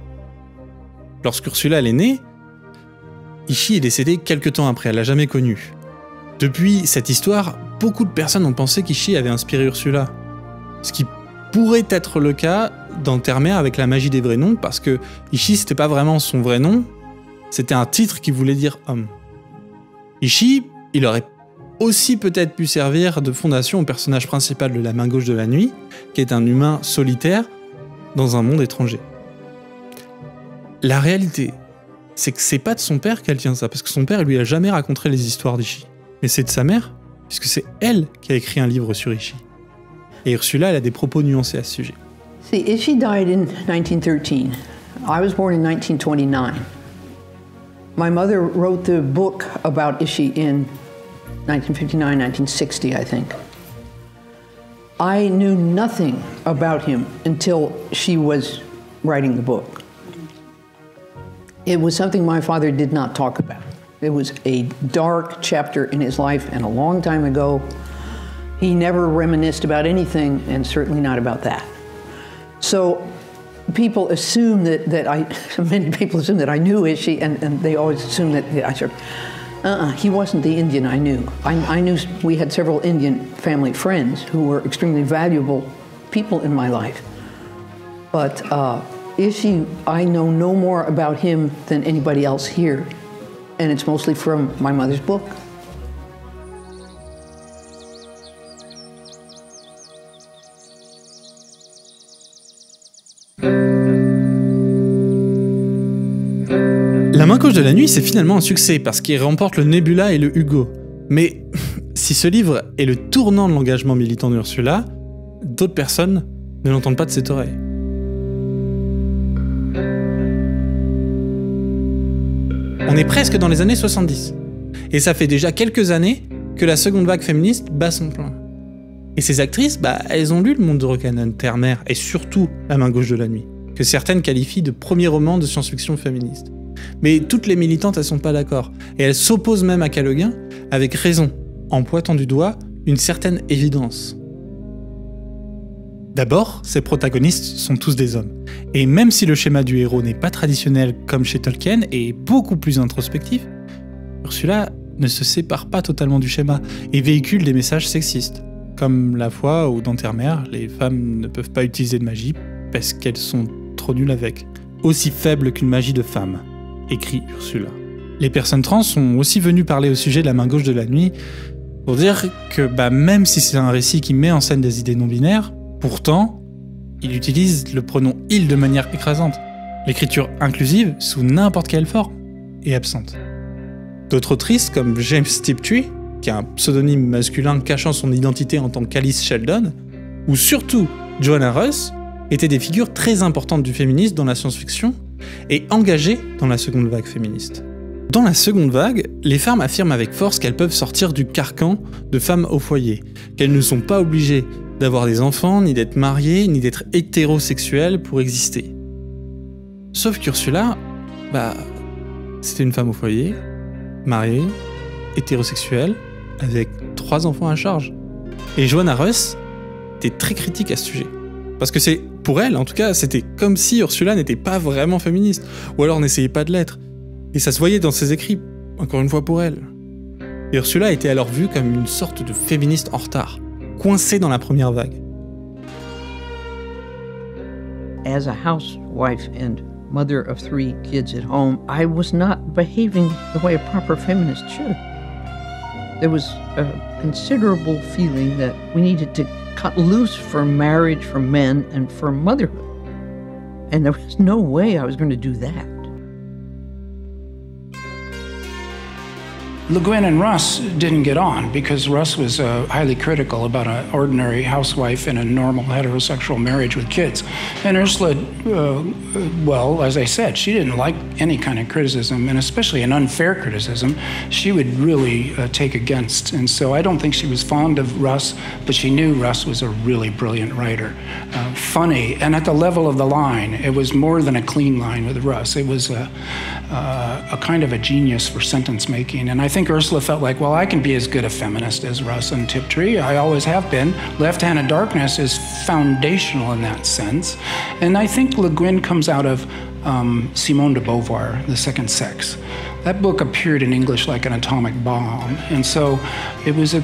Lorsqu'Ursula est née, Ishi est décédé quelque temps après, elle l'a jamais connu. Depuis cette histoire, beaucoup de personnes ont pensé qu'Ishi avait inspiré Ursula. Ce qui pourrait être le cas dans Terre-Mère avec la magie des vrais noms, parce que Ishi, c'était pas vraiment son vrai nom, c'était un titre qui voulait dire homme. Ishi, il aurait aussi peut-être pu servir de fondation au personnage principal de La Main Gauche de la Nuit, qui est un humain solitaire dans un monde étranger. La réalité, c'est que c'est pas de son père qu'elle tient ça, parce que son père lui a jamais raconté les histoires d'Ishi. Mais c'est de sa mère, puisque c'est elle qui a écrit un livre sur Ishi. Et Ursula, elle a des propos nuancés à ce sujet.
See, Ishi died in 1913. I was born in 1929. My mother wrote the book about Ishi in 1959, 1960, I think. I knew nothing about him until she was writing the book. It was something my father did not talk about. It was a dark chapter in his life, and a long time ago, he never reminisced about anything, and certainly not about that. So people assume many people assume that I knew Ishi, and they always assume that I said, he wasn't the Indian I knew. I knew we had several Indian family friends who were extremely valuable people in my life. But Ishi, I know no more about him than anybody else here, and it's mostly from my mother's book.
La Main Gauche de la Nuit, c'est finalement un succès parce qu'il remporte le Nebula et le Hugo. Mais si ce livre est le tournant de l'engagement militant d'Ursula, d'autres personnes ne l'entendent pas de cette oreille. On est presque dans les années 70. Et ça fait déjà quelques années que la seconde vague féministe bat son plein. Et ces actrices, elles ont lu le monde de Rock'n'Roll, Terre-Mère et surtout La Main Gauche de la Nuit, que certaines qualifient de premier roman de science-fiction féministe. Mais toutes les militantes, elles sont pas d'accord. Et elles s'opposent même à Callaghan, avec raison, en pointant du doigt une certaine évidence. D'abord, ces protagonistes sont tous des hommes. Et même si le schéma du héros n'est pas traditionnel comme chez Tolkien et beaucoup plus introspectif, Ursula ne se sépare pas totalement du schéma et véhicule des messages sexistes. Comme la fois où dans Terre-Mère, les femmes ne peuvent pas utiliser de magie parce qu'elles sont trop nulles avec. Aussi faible qu'une magie de femme, écrit Ursula. Les personnes trans sont aussi venues parler au sujet de La Main Gauche de la Nuit pour dire que même si c'est un récit qui met en scène des idées non-binaires, pourtant, il utilise le pronom « il » de manière écrasante. L'écriture inclusive, sous n'importe quelle forme, est absente. D'autres autrices, comme James Tiptree, qui a un pseudonyme masculin cachant son identité en tant qu'Alice Sheldon, ou surtout Joanna Russ, étaient des figures très importantes du féminisme dans la science-fiction et engagées dans la seconde vague féministe. Dans la seconde vague, les femmes affirment avec force qu'elles peuvent sortir du carcan de femmes au foyer, qu'elles ne sont pas obligées d'avoir des enfants, ni d'être mariées, ni d'être hétérosexuelles pour exister. Sauf qu'Ursula, c'était une femme au foyer, mariée, hétérosexuelle, avec 3 enfants à charge. Et Joanna Russ était très critique à ce sujet. Parce que pour elle, en tout cas, c'était comme si Ursula n'était pas vraiment féministe, ou alors n'essayait pas de l'être. Et ça se voyait dans ses écrits, encore une fois pour elle. Et Ursula était alors vue comme une sorte de féministe en retard, coincée dans la première vague.
as a housewife and mother of 3 kids at home, I was not behaving the way a proper feminist should. There was a considerable feeling that we needed to cut loose from marriage, from men, and from motherhood. And there was no way I was going to do that.
Le Guin and Russ didn't get on because Russ was highly critical about an ordinary housewife in a normal heterosexual marriage with kids. And Ursula, well, as I said, she didn't like any kind of criticism, and especially an unfair criticism, she would really take against. And so I don't think she was fond of Russ, but she knew Russ was a really brilliant writer. Funny, and at the level of the line, it was more than a clean line with Russ. It was a kind of a genius for sentence making. And I think Ursula felt like, well, I can be as good a feminist as Russ and Tiptree. I always have been. Left-Handed Darkness is foundational in that sense. And I think Le Guin comes out of Simone de Beauvoir, The Second Sex. That book appeared in English like an atomic bomb. And so it was a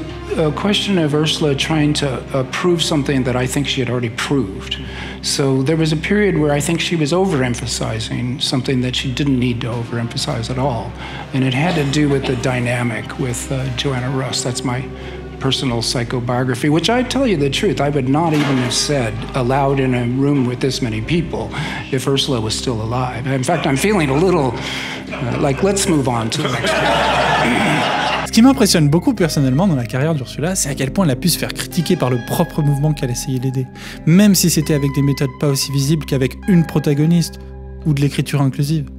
question of Ursula trying to prove something that I think she had already proved. So there was a period where I think she was overemphasizing something that she didn't need to overemphasize at all. And it had to do with the dynamic with Joanna Russ. That's my personal psychobiography, which I tell you the truth, I would not even have said aloud in a room with this many people if Ursula was still alive. In fact, I'm feeling a little like, let's move on to the next one.
Ce qui m'impressionne beaucoup personnellement dans la carrière d'Ursula, c'est à quel point elle a pu se faire critiquer par le propre mouvement qu'elle essayait d'aider, même si c'était avec des méthodes pas aussi visibles qu'avec une protagoniste ou de l'écriture inclusive.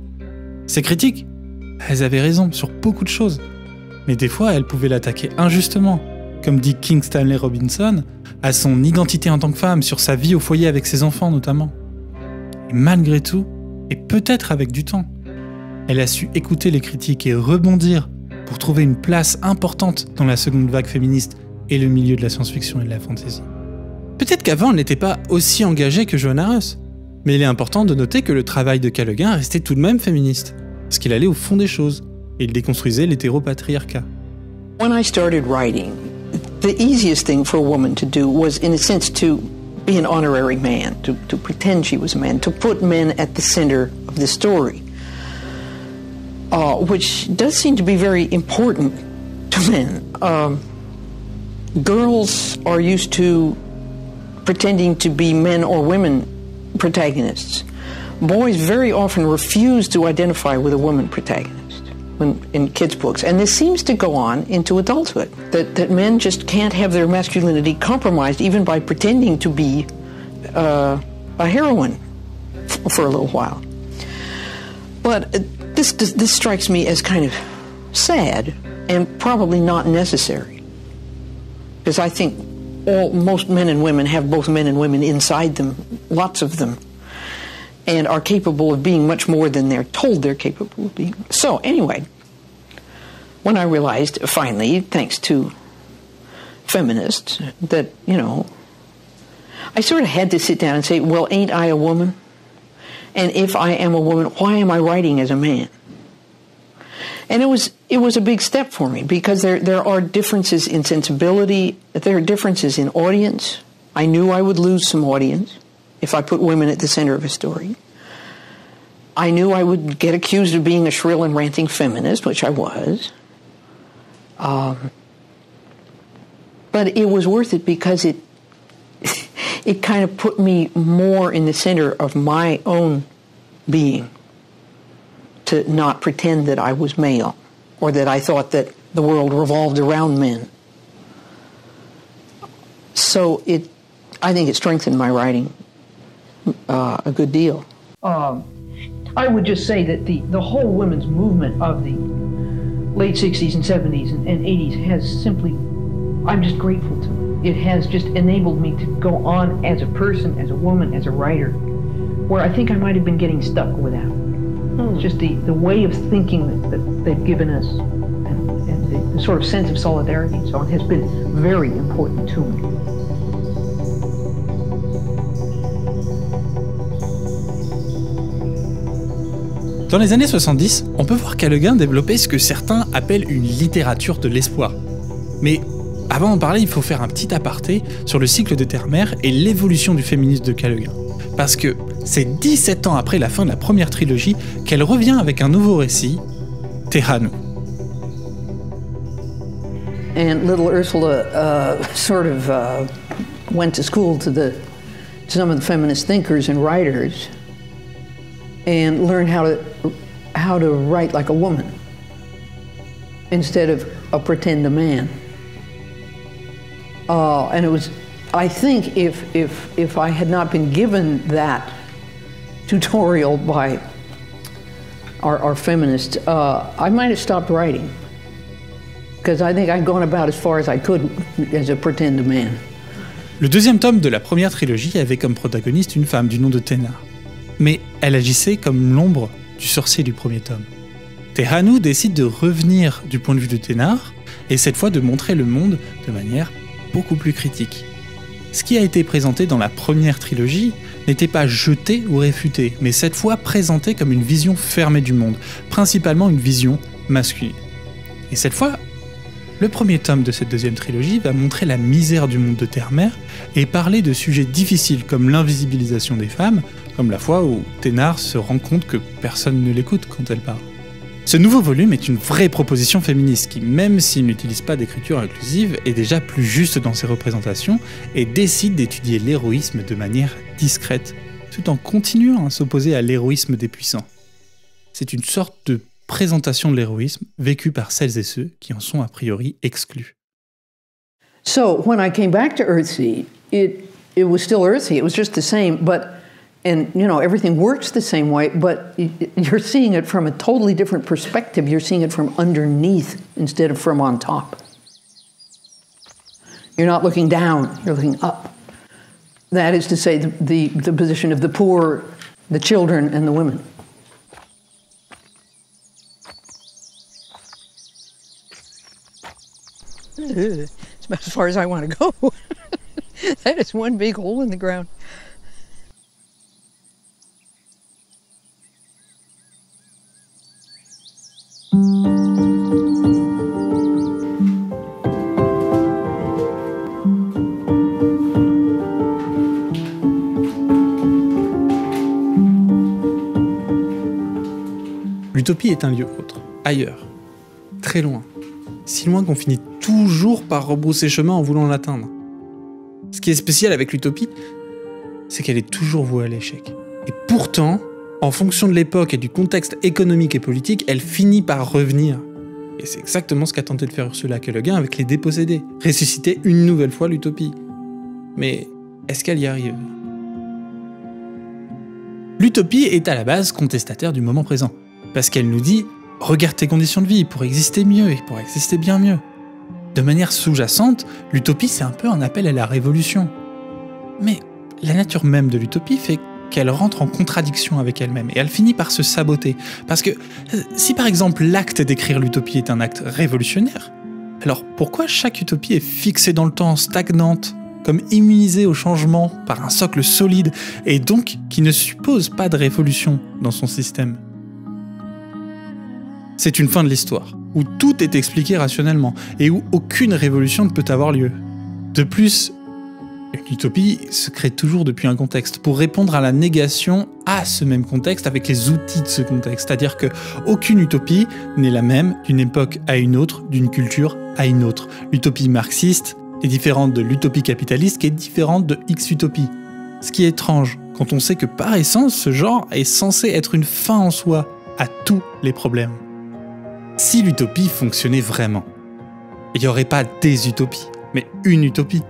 Ces critiques, elles avaient raison sur beaucoup de choses, mais des fois elles pouvaient l'attaquer injustement, comme dit King Stanley Robinson, à son identité en tant que femme, sur sa vie au foyer avec ses enfants notamment. Et malgré tout, et peut-être avec du temps, elle a su écouter les critiques et rebondir pour trouver une place importante dans la seconde vague féministe et le milieu de la science-fiction et de la fantasy. Peut-être qu'avant, elle n'était pas aussi engagée que Joanna Russ, mais il est important de noter que le travail de Callaghan restait tout de même féministe, parce qu'il allait au fond des choses, et il déconstruisait l'hétéropatriarcat.
When I started writing, the easiest thing for a woman to do was, in a sense, to be an honorary man, to pretend she was a man, to put men at the center of the story. Which does seem to be very important to men. Girls are used to pretending to be men or women protagonists. Boys very often refuse to identify with a woman protagonist in kids' books. And this seems to go on into adulthood, that men just can't have their masculinity compromised even by pretending to be a heroine for a little while. But this strikes me as kind of sad and probably not necessary, because I think most men and women have both men and women inside them, lots of them, and are capable of being much more than they're told they're capable of being. So anyway, when I realized finally, thanks to feminists, that, you know, I sort of had to sit down and say, well, ain't I a woman? And if I am a woman, why am I writing as a man? And it was a big step for me, because there are differences in sensibility, there are differences in audience. I knew I would lose some audience if I put women at the center of a story. I knew I would get accused of being a shrill and ranting feminist, which I was. But it was worth it because it kind of put me more in the center of my own being, to not pretend that I was male or that I thought that the world revolved around men. So I think it strengthened my writing a good deal. I would just say that the whole women's movement of the late 60s and 70s and 80s has simply, I'm just grateful to it. It has just enabled me to go on as a person, as a woman, as a writer, where I think I might have been getting stuck without. It's just the way of thinking that they've given us, and the sort of sense of solidarity and so on, has been very important to me.
Dans les années 70, on peut voir Callaghan développer ce que certains appellent une littérature de l'espoir. Mais avant d'en parler, il faut faire un petit aparté sur le cycle de Terre-Mère et l'évolution du féminisme de Callaghan. parce que c'est 17 ans après la fin de la première trilogie qu'elle revient avec un nouveau récit, Tehanu.
And little Ursula went to school to some of the feminist thinkers and writers and learned how to write like a woman instead of a pretend a man. And it was, I think, if I had not been given that tutorial by our feminists, I might have stopped writing. Because I think I'd gone about as far as I could as a pretend man.
Le deuxième tome de la première trilogie avait comme protagoniste une femme du nom de Thénar. Mais elle agissait comme l'ombre du sorcier du premier tome. Tehanu décide de revenir du point de vue de Thénar, et cette fois de montrer le monde de manière beaucoup plus critique. Ce qui a été présenté dans la première trilogie n'était pas jeté ou réfuté, mais cette fois présenté comme une vision fermée du monde, principalement une vision masculine. Et cette fois, le premier tome de cette deuxième trilogie va montrer la misère du monde de Terre-Mère et parler de sujets difficiles comme l'invisibilisation des femmes, comme la fois où Thénar se rend compte que personne ne l'écoute quand elle parle. Ce nouveau volume est une vraie proposition féministe qui, même s'il n'utilise pas d'écriture inclusive, est déjà plus juste dans ses représentations et décide d'étudier l'héroïsme de manière discrète, tout en continuant à s'opposer à l'héroïsme des puissants. C'est une sorte de présentation de l'héroïsme vécue par celles et ceux qui en sont a priori exclus.
So when I came back to Earthsea, it was still Earthsea. It was just the same, and everything works the same way, but you're seeing it from a totally different perspective. You're seeing it from underneath instead of from on top. You're not looking down, you're looking up. That is to say, the position of the poor, the children, and the women.
It's about as far as I want to go. That is one big hole in the ground.
L'utopie est un lieu autre, ailleurs, très loin, si loin qu'on finit toujours par rebrousser chemin en voulant l'atteindre. Ce qui est spécial avec l'utopie, c'est qu'elle est toujours vouée à l'échec. Et pourtant, en fonction de l'époque et du contexte économique et politique, elle finit par revenir. Et c'est exactement ce qu'a tenté de faire Ursula K. Le Guin avec Les Dépossédés, ressusciter une nouvelle fois l'utopie. Mais est-ce qu'elle y arrive ? L'utopie est à la base contestataire du moment présent, parce qu'elle nous dit « Regarde tes conditions de vie pour exister mieux et pour exister bien mieux ». De manière sous-jacente, l'utopie c'est un peu un appel à la révolution. Mais la nature même de l'utopie fait qu'elle rentre en contradiction avec elle-même, et elle finit par se saboter. Parce que si par exemple l'acte d'écrire l'utopie est un acte révolutionnaire, alors pourquoi chaque utopie est fixée dans le temps, stagnante, comme immunisée au changement par un socle solide, et donc qui ne suppose pas de révolution dans son système ? C'est une fin de l'histoire, où tout est expliqué rationnellement, et où aucune révolution ne peut avoir lieu. De plus, une utopie se crée toujours depuis un contexte, pour répondre à la négation à ce même contexte avec les outils de ce contexte. C'est-à-dire qu'aucune utopie n'est la même d'une époque à une autre, d'une culture à une autre. L'utopie marxiste est différente de l'utopie capitaliste, qui est différente de X-utopie. Ce qui est étrange, quand on sait que par essence, ce genre est censé être une fin en soi à tous les problèmes. Si l'utopie fonctionnait vraiment, il n'y aurait pas des utopies, mais une utopie.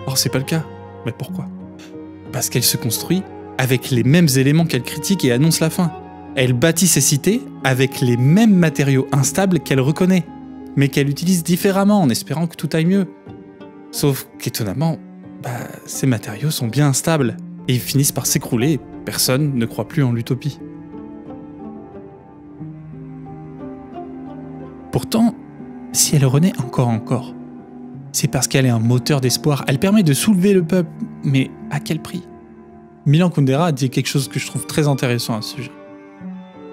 Or, c'est pas le cas. Mais pourquoi ? Parce qu'elle se construit avec les mêmes éléments qu'elle critique et annonce la fin. Elle bâtit ses cités avec les mêmes matériaux instables qu'elle reconnaît, mais qu'elle utilise différemment en espérant que tout aille mieux. Sauf qu'étonnamment, ces matériaux sont bien instables, et ils finissent par s'écrouler et personne ne croit plus en l'utopie. Pourtant, si elle renaît encore, c'est parce qu'elle est un moteur d'espoir. Elle permet de soulever le peuple, mais à quel prix ? Milan Kundera a dit quelque chose que je trouve très intéressant à ce sujet.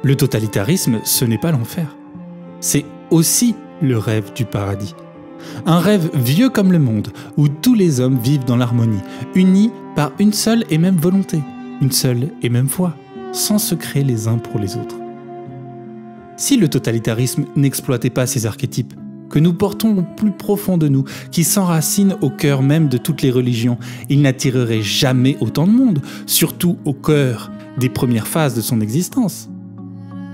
Le totalitarisme, ce n'est pas l'enfer. C'est aussi le rêve du paradis. Un rêve vieux comme le monde, où tous les hommes vivent dans l'harmonie, unis par une seule et même volonté, une seule et même fois, sans secret les uns pour les autres. Si le totalitarisme n'exploitait pas ces archétypes, que nous portons au plus profond de nous, qui s'enracinent au cœur même de toutes les religions, il n'attirerait jamais autant de monde, surtout au cœur des premières phases de son existence.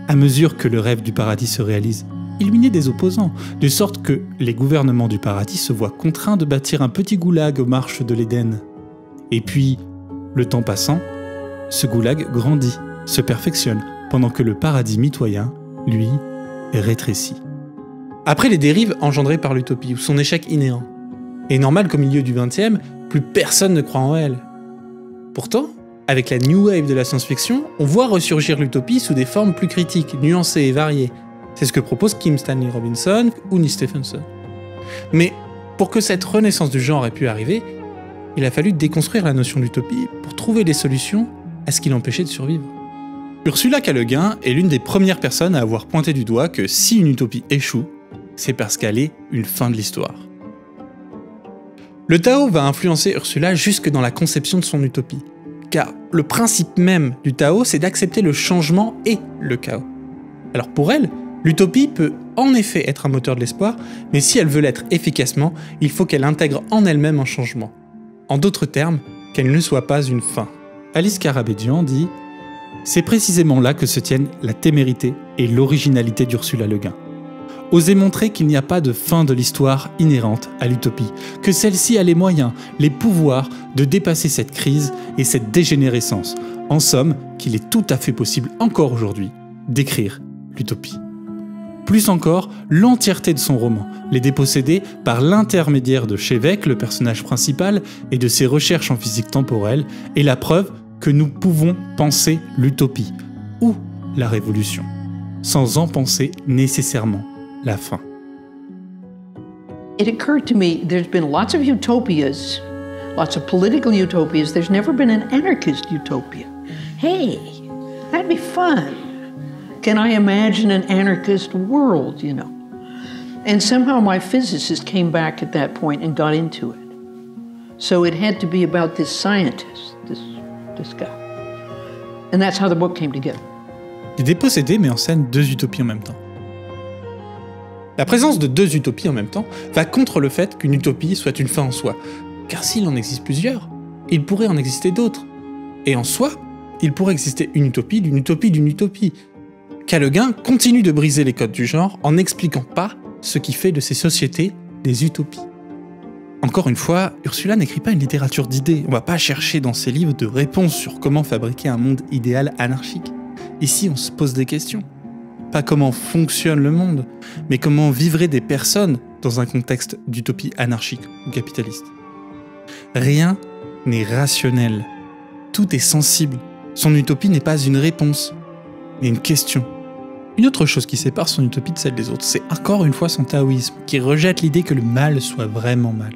À mesure que le rêve du paradis se réalise, il lui naît des opposants, de sorte que les gouvernements du paradis se voient contraints de bâtir un petit goulag aux marches de l'Éden. Et puis, le temps passant, ce goulag grandit, se perfectionne, pendant que le paradis mitoyen, lui, est rétréci. Après les dérives engendrées par l'utopie ou son échec inhérent, il est normal qu'au milieu du XXe, plus personne ne croit en elle. Pourtant, avec la New Wave de la science-fiction, on voit ressurgir l'utopie sous des formes plus critiques, nuancées et variées. C'est ce que proposent Kim Stanley Robinson ou Neil Stephenson. Mais pour que cette renaissance du genre ait pu arriver, il a fallu déconstruire la notion d'utopie pour trouver des solutions à ce qui l'empêchait de survivre. Ursula K. Le Guin est l'une des premières personnes à avoir pointé du doigt que si une utopie échoue, c'est parce qu'elle est une fin de l'histoire. Le Tao va influencer Ursula jusque dans la conception de son utopie, car le principe même du Tao, c'est d'accepter le changement et le chaos. Alors pour elle, l'utopie peut en effet être un moteur de l'espoir, mais si elle veut l'être efficacement, il faut qu'elle intègre en elle-même un changement. En d'autres termes, qu'elle ne soit pas une fin. Alice Karabédian dit « C'est précisément là que se tiennent la témérité et l'originalité d'Ursula Le Guin. Oser montrer qu'il n'y a pas de fin de l'histoire inhérente à l'utopie, que celle-ci a les moyens, les pouvoirs de dépasser cette crise et cette dégénérescence. En somme, qu'il est tout à fait possible encore aujourd'hui d'écrire l'utopie. » Plus encore, l'entièreté de son roman, Les Dépossédés, par l'intermédiaire de Chevèque, le personnage principal, et de ses recherches en physique temporelle, est la preuve que nous pouvons penser l'utopie, ou la révolution, sans en penser nécessairement la fin.
It occurred to me there's been lots of utopias, lots of political utopias. There's never been an anarchist utopia. Hey, that'd be fun. Can I imagine an anarchist world, you know? And somehow my physicist came back at that point and got into it. So it had to be about this scientist, this guy. And that's how the book came together.
Les Dépossédés met en scène deux utopies en même temps. La présence de deux utopies en même temps va contre le fait qu'une utopie soit une fin en soi, car s'il en existe plusieurs, il pourrait en exister d'autres. Et en soi, il pourrait exister une utopie d'une utopie d'une utopie. K. Le Guin continue de briser les codes du genre en n'expliquant pas ce qui fait de ces sociétés des utopies. Encore une fois, Ursula n'écrit pas une littérature d'idées. On va pas chercher dans ses livres de réponses sur comment fabriquer un monde idéal anarchique. Ici, on se pose des questions. Pas comment fonctionne le monde, mais comment vivraient des personnes dans un contexte d'utopie anarchique ou capitaliste. Rien n'est rationnel. Tout est sensible. Son utopie n'est pas une réponse, mais une question. Une autre chose qui sépare son utopie de celle des autres, c'est encore une fois son taoïsme, qui rejette l'idée que le mal soit vraiment mal.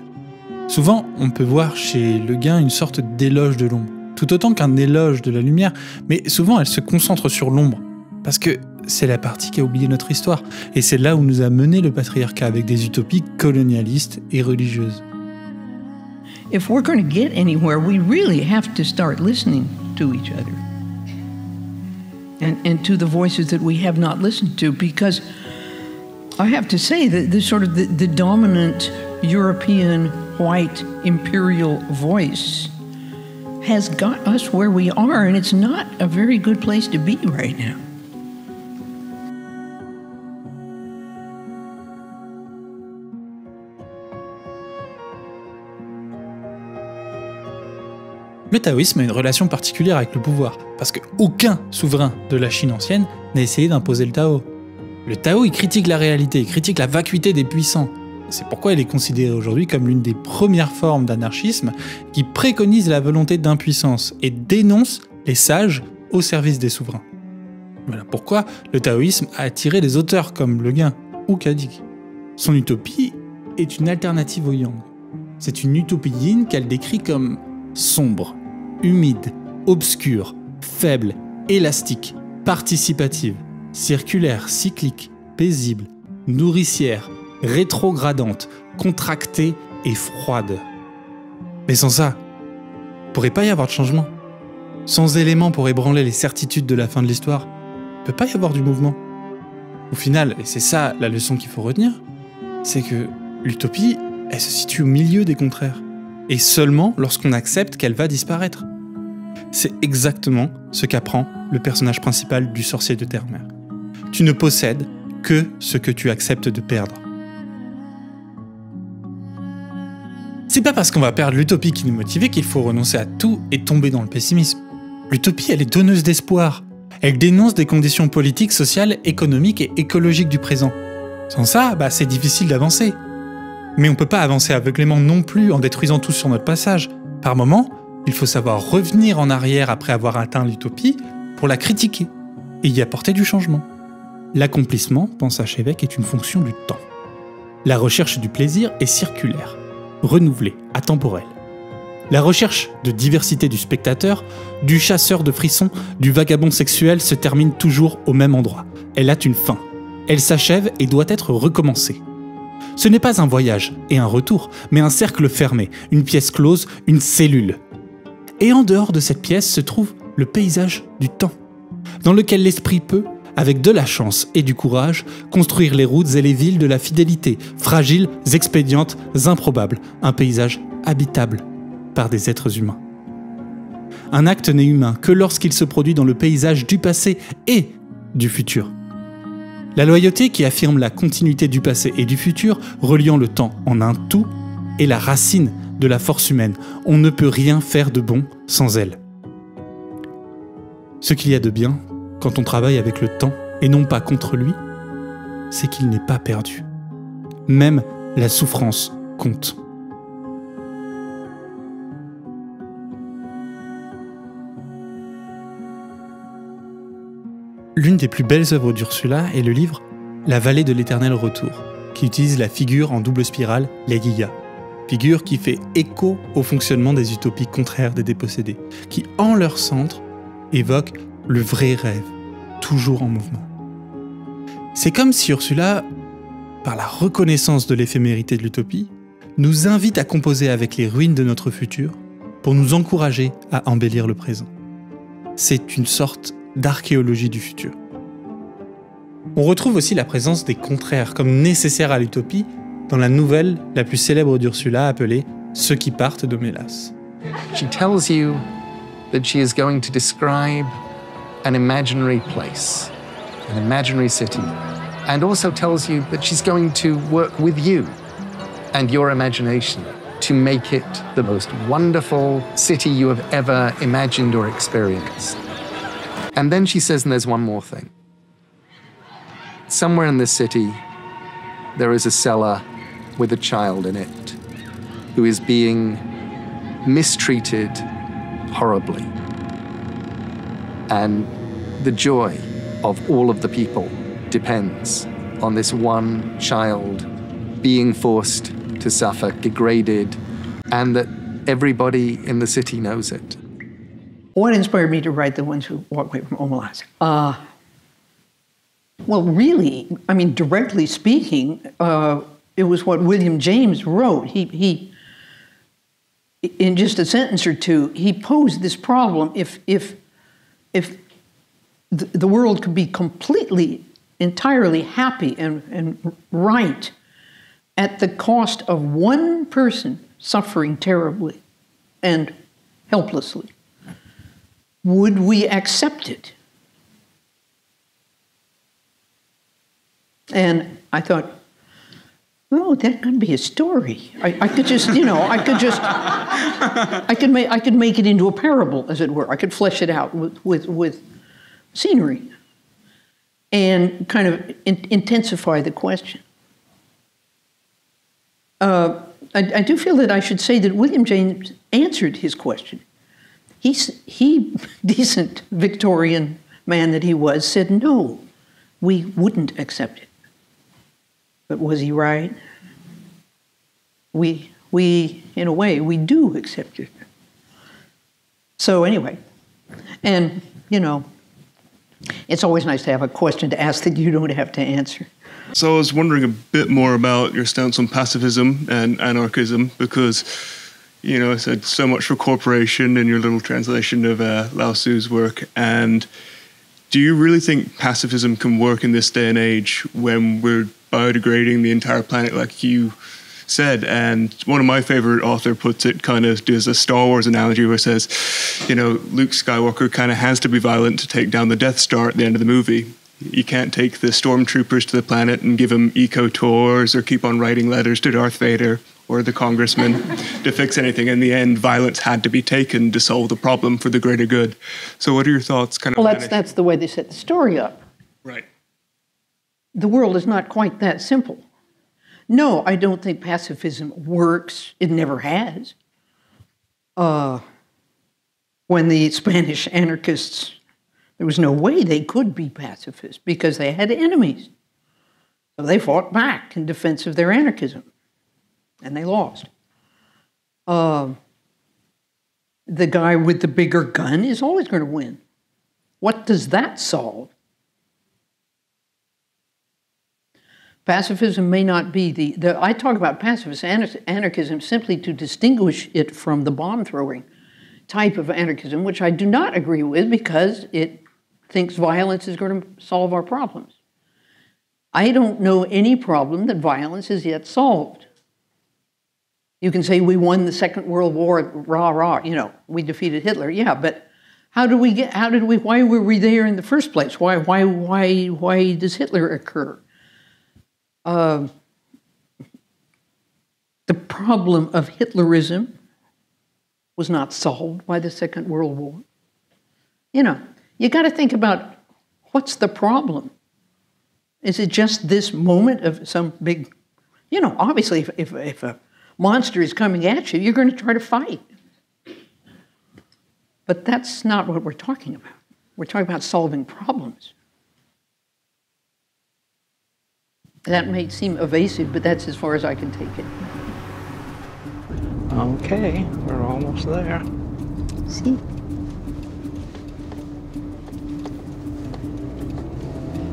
Souvent, on peut voir chez Le Guin une sorte d'éloge de l'ombre, tout autant qu'un éloge de la lumière, mais souvent elle se concentre sur l'ombre, parce que c'est la partie qui a oublié notre histoire, et c'est là où nous a mené le patriarcat avec des utopies colonialistes et religieuses.
If we're going to get anywhere, we really have to start listening to each other and to the voices that we have not listened to, because I have to say that the dominant European white imperial voice has got us where we are, and it's not a very good place to be right now.
Le taoïsme a une relation particulière avec le pouvoir, parce qu'aucun souverain de la Chine ancienne n'a essayé d'imposer le Tao. Le Tao, il critique la réalité, il critique la vacuité des puissants. C'est pourquoi il est considéré aujourd'hui comme l'une des premières formes d'anarchisme qui préconise la volonté d'impuissance et dénonce les sages au service des souverains. Voilà pourquoi le taoïsme a attiré des auteurs comme Le Guin ou Cadic. Son utopie est une alternative au yang. C'est une utopie yin qu'elle décrit comme sombre, humide, obscure, faible, élastique, participative, circulaire, cyclique, paisible, nourricière, rétrogradante, contractée et froide. Mais sans ça, il ne pourrait pas y avoir de changement. Sans éléments pour ébranler les certitudes de la fin de l'histoire, il ne peut pas y avoir du mouvement. Au final, et c'est ça la leçon qu'il faut retenir, c'est que l'utopie, elle se situe au milieu des contraires. Et seulement lorsqu'on accepte qu'elle va disparaître. C'est exactement ce qu'apprend le personnage principal du Sorcier de Terre-Mer. Tu ne possèdes que ce que tu acceptes de perdre. C'est pas parce qu'on va perdre l'utopie qui nous motive qu'il faut renoncer à tout et tomber dans le pessimisme. L'utopie, elle est donneuse d'espoir. Elle dénonce des conditions politiques, sociales, économiques et écologiques du présent. Sans ça, c'est difficile d'avancer. Mais on peut pas avancer aveuglément non plus en détruisant tout sur notre passage. Par moments, il faut savoir revenir en arrière après avoir atteint l'utopie pour la critiquer et y apporter du changement. L'accomplissement, pense Archevêque, est une fonction du temps. La recherche du plaisir est circulaire, renouvelée, atemporelle. La recherche de diversité du spectateur, du chasseur de frissons, du vagabond sexuel se termine toujours au même endroit. Elle a une fin. Elle s'achève et doit être recommencée. Ce n'est pas un voyage et un retour, mais un cercle fermé, une pièce close, une cellule. Et en dehors de cette pièce se trouve le paysage du temps, dans lequel l'esprit peut, avec de la chance et du courage, construire les routes et les villes de la fidélité, fragiles, expédientes, improbables, un paysage habitable par des êtres humains. Un acte n'est humain que lorsqu'il se produit dans le paysage du passé et du futur. La loyauté qui affirme la continuité du passé et du futur, reliant le temps en un tout, est la racine de la force humaine. On ne peut rien faire de bon sans elle. Ce qu'il y a de bien, quand on travaille avec le temps, et non pas contre lui, c'est qu'il n'est pas perdu. Même la souffrance compte. L'une des plus belles œuvres d'Ursula est le livre « La vallée de l'éternel retour », qui utilise la figure en double spirale, l'Egiya, figure qui fait écho au fonctionnement des utopies contraires des dépossédés, qui, en leur centre, évoquent le vrai rêve, toujours en mouvement. C'est comme si Ursula, par la reconnaissance de l'éphémérité de l'utopie, nous invite à composer avec les ruines de notre futur pour nous encourager à embellir le présent. C'est une sorte d'archéologie du futur. On retrouve aussi la présence des contraires comme nécessaires à l'utopie dans la nouvelle la plus célèbre d'Ursula appelée « Ceux qui partent de Mélas ».
She tells you that she is going to describe an imaginary place, an imaginary city, and also tells you that she's going to work with you and your imagination to make it the most wonderful city you have ever imagined or experienced. And then she says, and there's one more thing. Somewhere in this city, there is a cellar with a child in it who is being mistreated horribly. And the joy of all of the people depends on this one child being forced to suffer, degraded, and that everybody in the city knows it.
What inspired me to write The Ones Who Walk Away from Omelas? Well, really, I mean, directly speaking, it was what William James wrote. He, in just a sentence or two, he posed this problem: if the world could be completely, entirely happy and right at the cost of one person suffering terribly and helplessly, would we accept it? And I thought, oh, that could be a story. I could just, I could make it into a parable, as it were. I could flesh it out with scenery and kind of intensify the question. I do feel that I should say that William James answered his question. He, decent Victorian man that he was, said, no, we wouldn't accept it. But was he right? We, in a way, we do accept it. So anyway, and, it's always nice to have a question to ask that you don't have to answer.
So I was wondering a bit more about your stance on pacifism and anarchism, because You know, it said so much for corporation in your little translation of Lao Tzu's work. And do you really think pacifism can work in this day and age when we're biodegrading the entire planet like you said? And one of my favorite author puts it, kind of does a Star Wars analogy where it says, you know, Luke Skywalker kind of has to be violent to take down the Death Star at the end of the movie. You can't take the stormtroopers to the planet and give them eco tours or keep on writing letters to Darth Vader or the congressman to fix anything. In the end, violence had to be taken to solve the problem for the greater good. So what are your thoughts?
Well, that's the way they set the story up.
Right.
The world is not quite that simple. No, I don't think pacifism works. It never has. When the Spanish anarchists, there was no way they could be pacifists because they had enemies. So they fought back in defense of their anarchism, and they lost. The guy with the bigger gun is always going to win. What does that solve? Pacifism may not be I talk about pacifist anarchism simply to distinguish it from the bomb-throwing type of anarchism, which I do not agree with because it thinks violence is going to solve our problems. I don't know any problem that violence has yet solved. You can say we won the Second World War, rah, rah, you know, we defeated Hitler. Yeah, but why were we there in the first place? Why does Hitler occur? The problem of Hitlerism was not solved by the Second World War. You know, you got to think about what's the problem. Is it just this moment of some big, you know, obviously if a monster is coming at you, you're going to try to fight. But that's not what we're talking about. We're talking about solving problems. That may seem evasive, but that's as far as I can take it.
Okay, we're almost there.
See?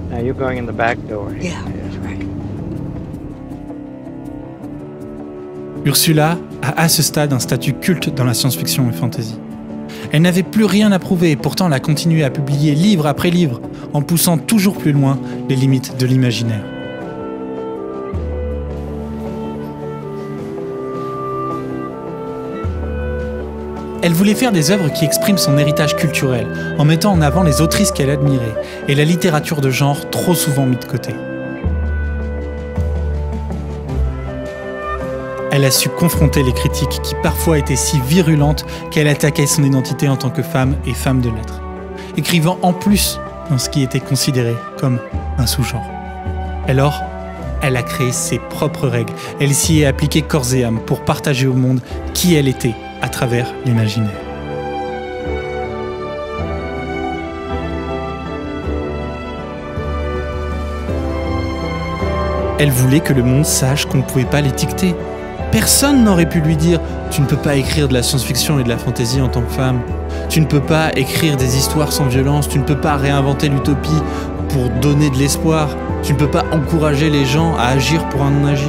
Now you're going in the back door.
Yeah, that's right.
Ursula a à ce stade un statut culte dans la science-fiction et fantasy. Elle n'avait plus rien à prouver et pourtant elle a continué à publier livre après livre en poussant toujours plus loin les limites de l'imaginaire. Elle voulait faire des œuvres qui expriment son héritage culturel, en mettant en avant les autrices qu'elle admirait, et la littérature de genre trop souvent mise de côté. Elle a su confronter les critiques qui parfois étaient si virulentes qu'elle attaquait son identité en tant que femme et femme de lettres, écrivant en plus dans ce qui était considéré comme un sous-genre. Alors, elle a créé ses propres règles, elle s'y est appliquée corps et âme pour partager au monde qui elle était, à travers l'imaginaire. Elle voulait que le monde sache qu'on ne pouvait pas l'étiqueter. Personne n'aurait pu lui dire « Tu ne peux pas écrire de la science-fiction et de la fantasy en tant que femme. Tu ne peux pas écrire des histoires sans violence. Tu ne peux pas réinventer l'utopie pour donner de l'espoir. Tu ne peux pas encourager les gens à agir pour un non-agir. »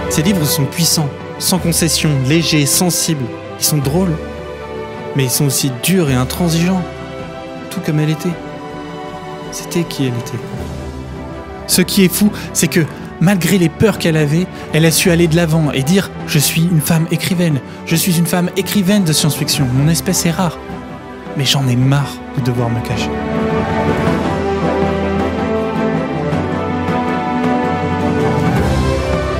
Ces livres sont puissants, sans concession, légers, sensibles. Ils sont drôles, mais ils sont aussi durs et intransigeants, tout comme elle était. C'était qui elle était. Ce qui est fou, c'est que, malgré les peurs qu'elle avait, elle a su aller de l'avant et dire « Je suis une femme écrivaine, je suis une femme écrivaine de science-fiction, mon espèce est rare, mais j'en ai marre de devoir me cacher. »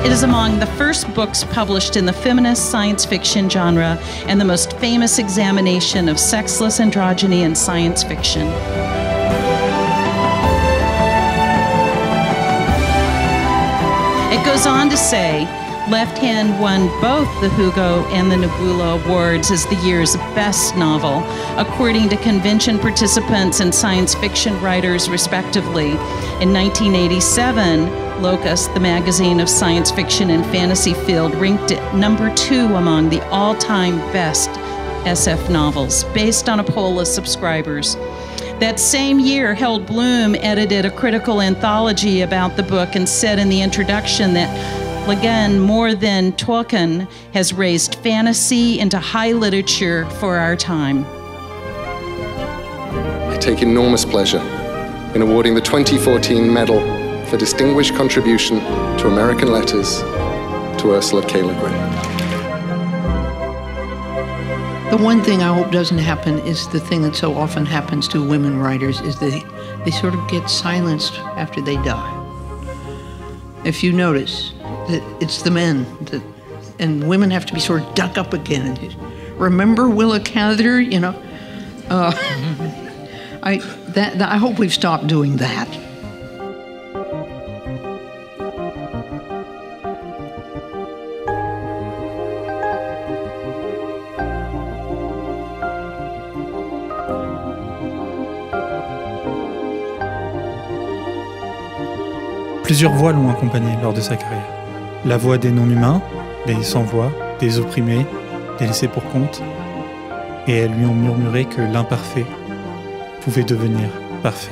It is among the first books published in the feminist science fiction genre and the most famous examination of sexless androgyny in science fiction. It goes on to say, Left Hand won both the Hugo and the Nebula Awards as the year's best novel, according to convention participants and science fiction writers, respectively. In 1987, Locus, the magazine of science fiction and fantasy field, ranked it number 2 among the all-time best SF novels, based on a poll of subscribers. That same year, Harold Bloom edited a critical anthology about the book and said in the introduction that Le Guin, more than Tolkien, has raised fantasy into high literature for our time.
I take enormous pleasure in awarding the 2014 Medal for Distinguished Contribution to American Letters to Ursula K. Le Guin.
The one thing I hope doesn't happen is the thing that so often happens to women writers is they sort of get silenced after they die. If you notice, that it's the men that, and women have to be sort of dug up again. Remember Willa Cather, you know? I hope we've stopped doing that.
Plusieurs voix l'ont accompagné lors de sa carrière. La voix des non-humains, des sans-voix, des opprimés, des laissés pour compte. Et elles lui ont murmuré que l'imparfait pouvait devenir parfait.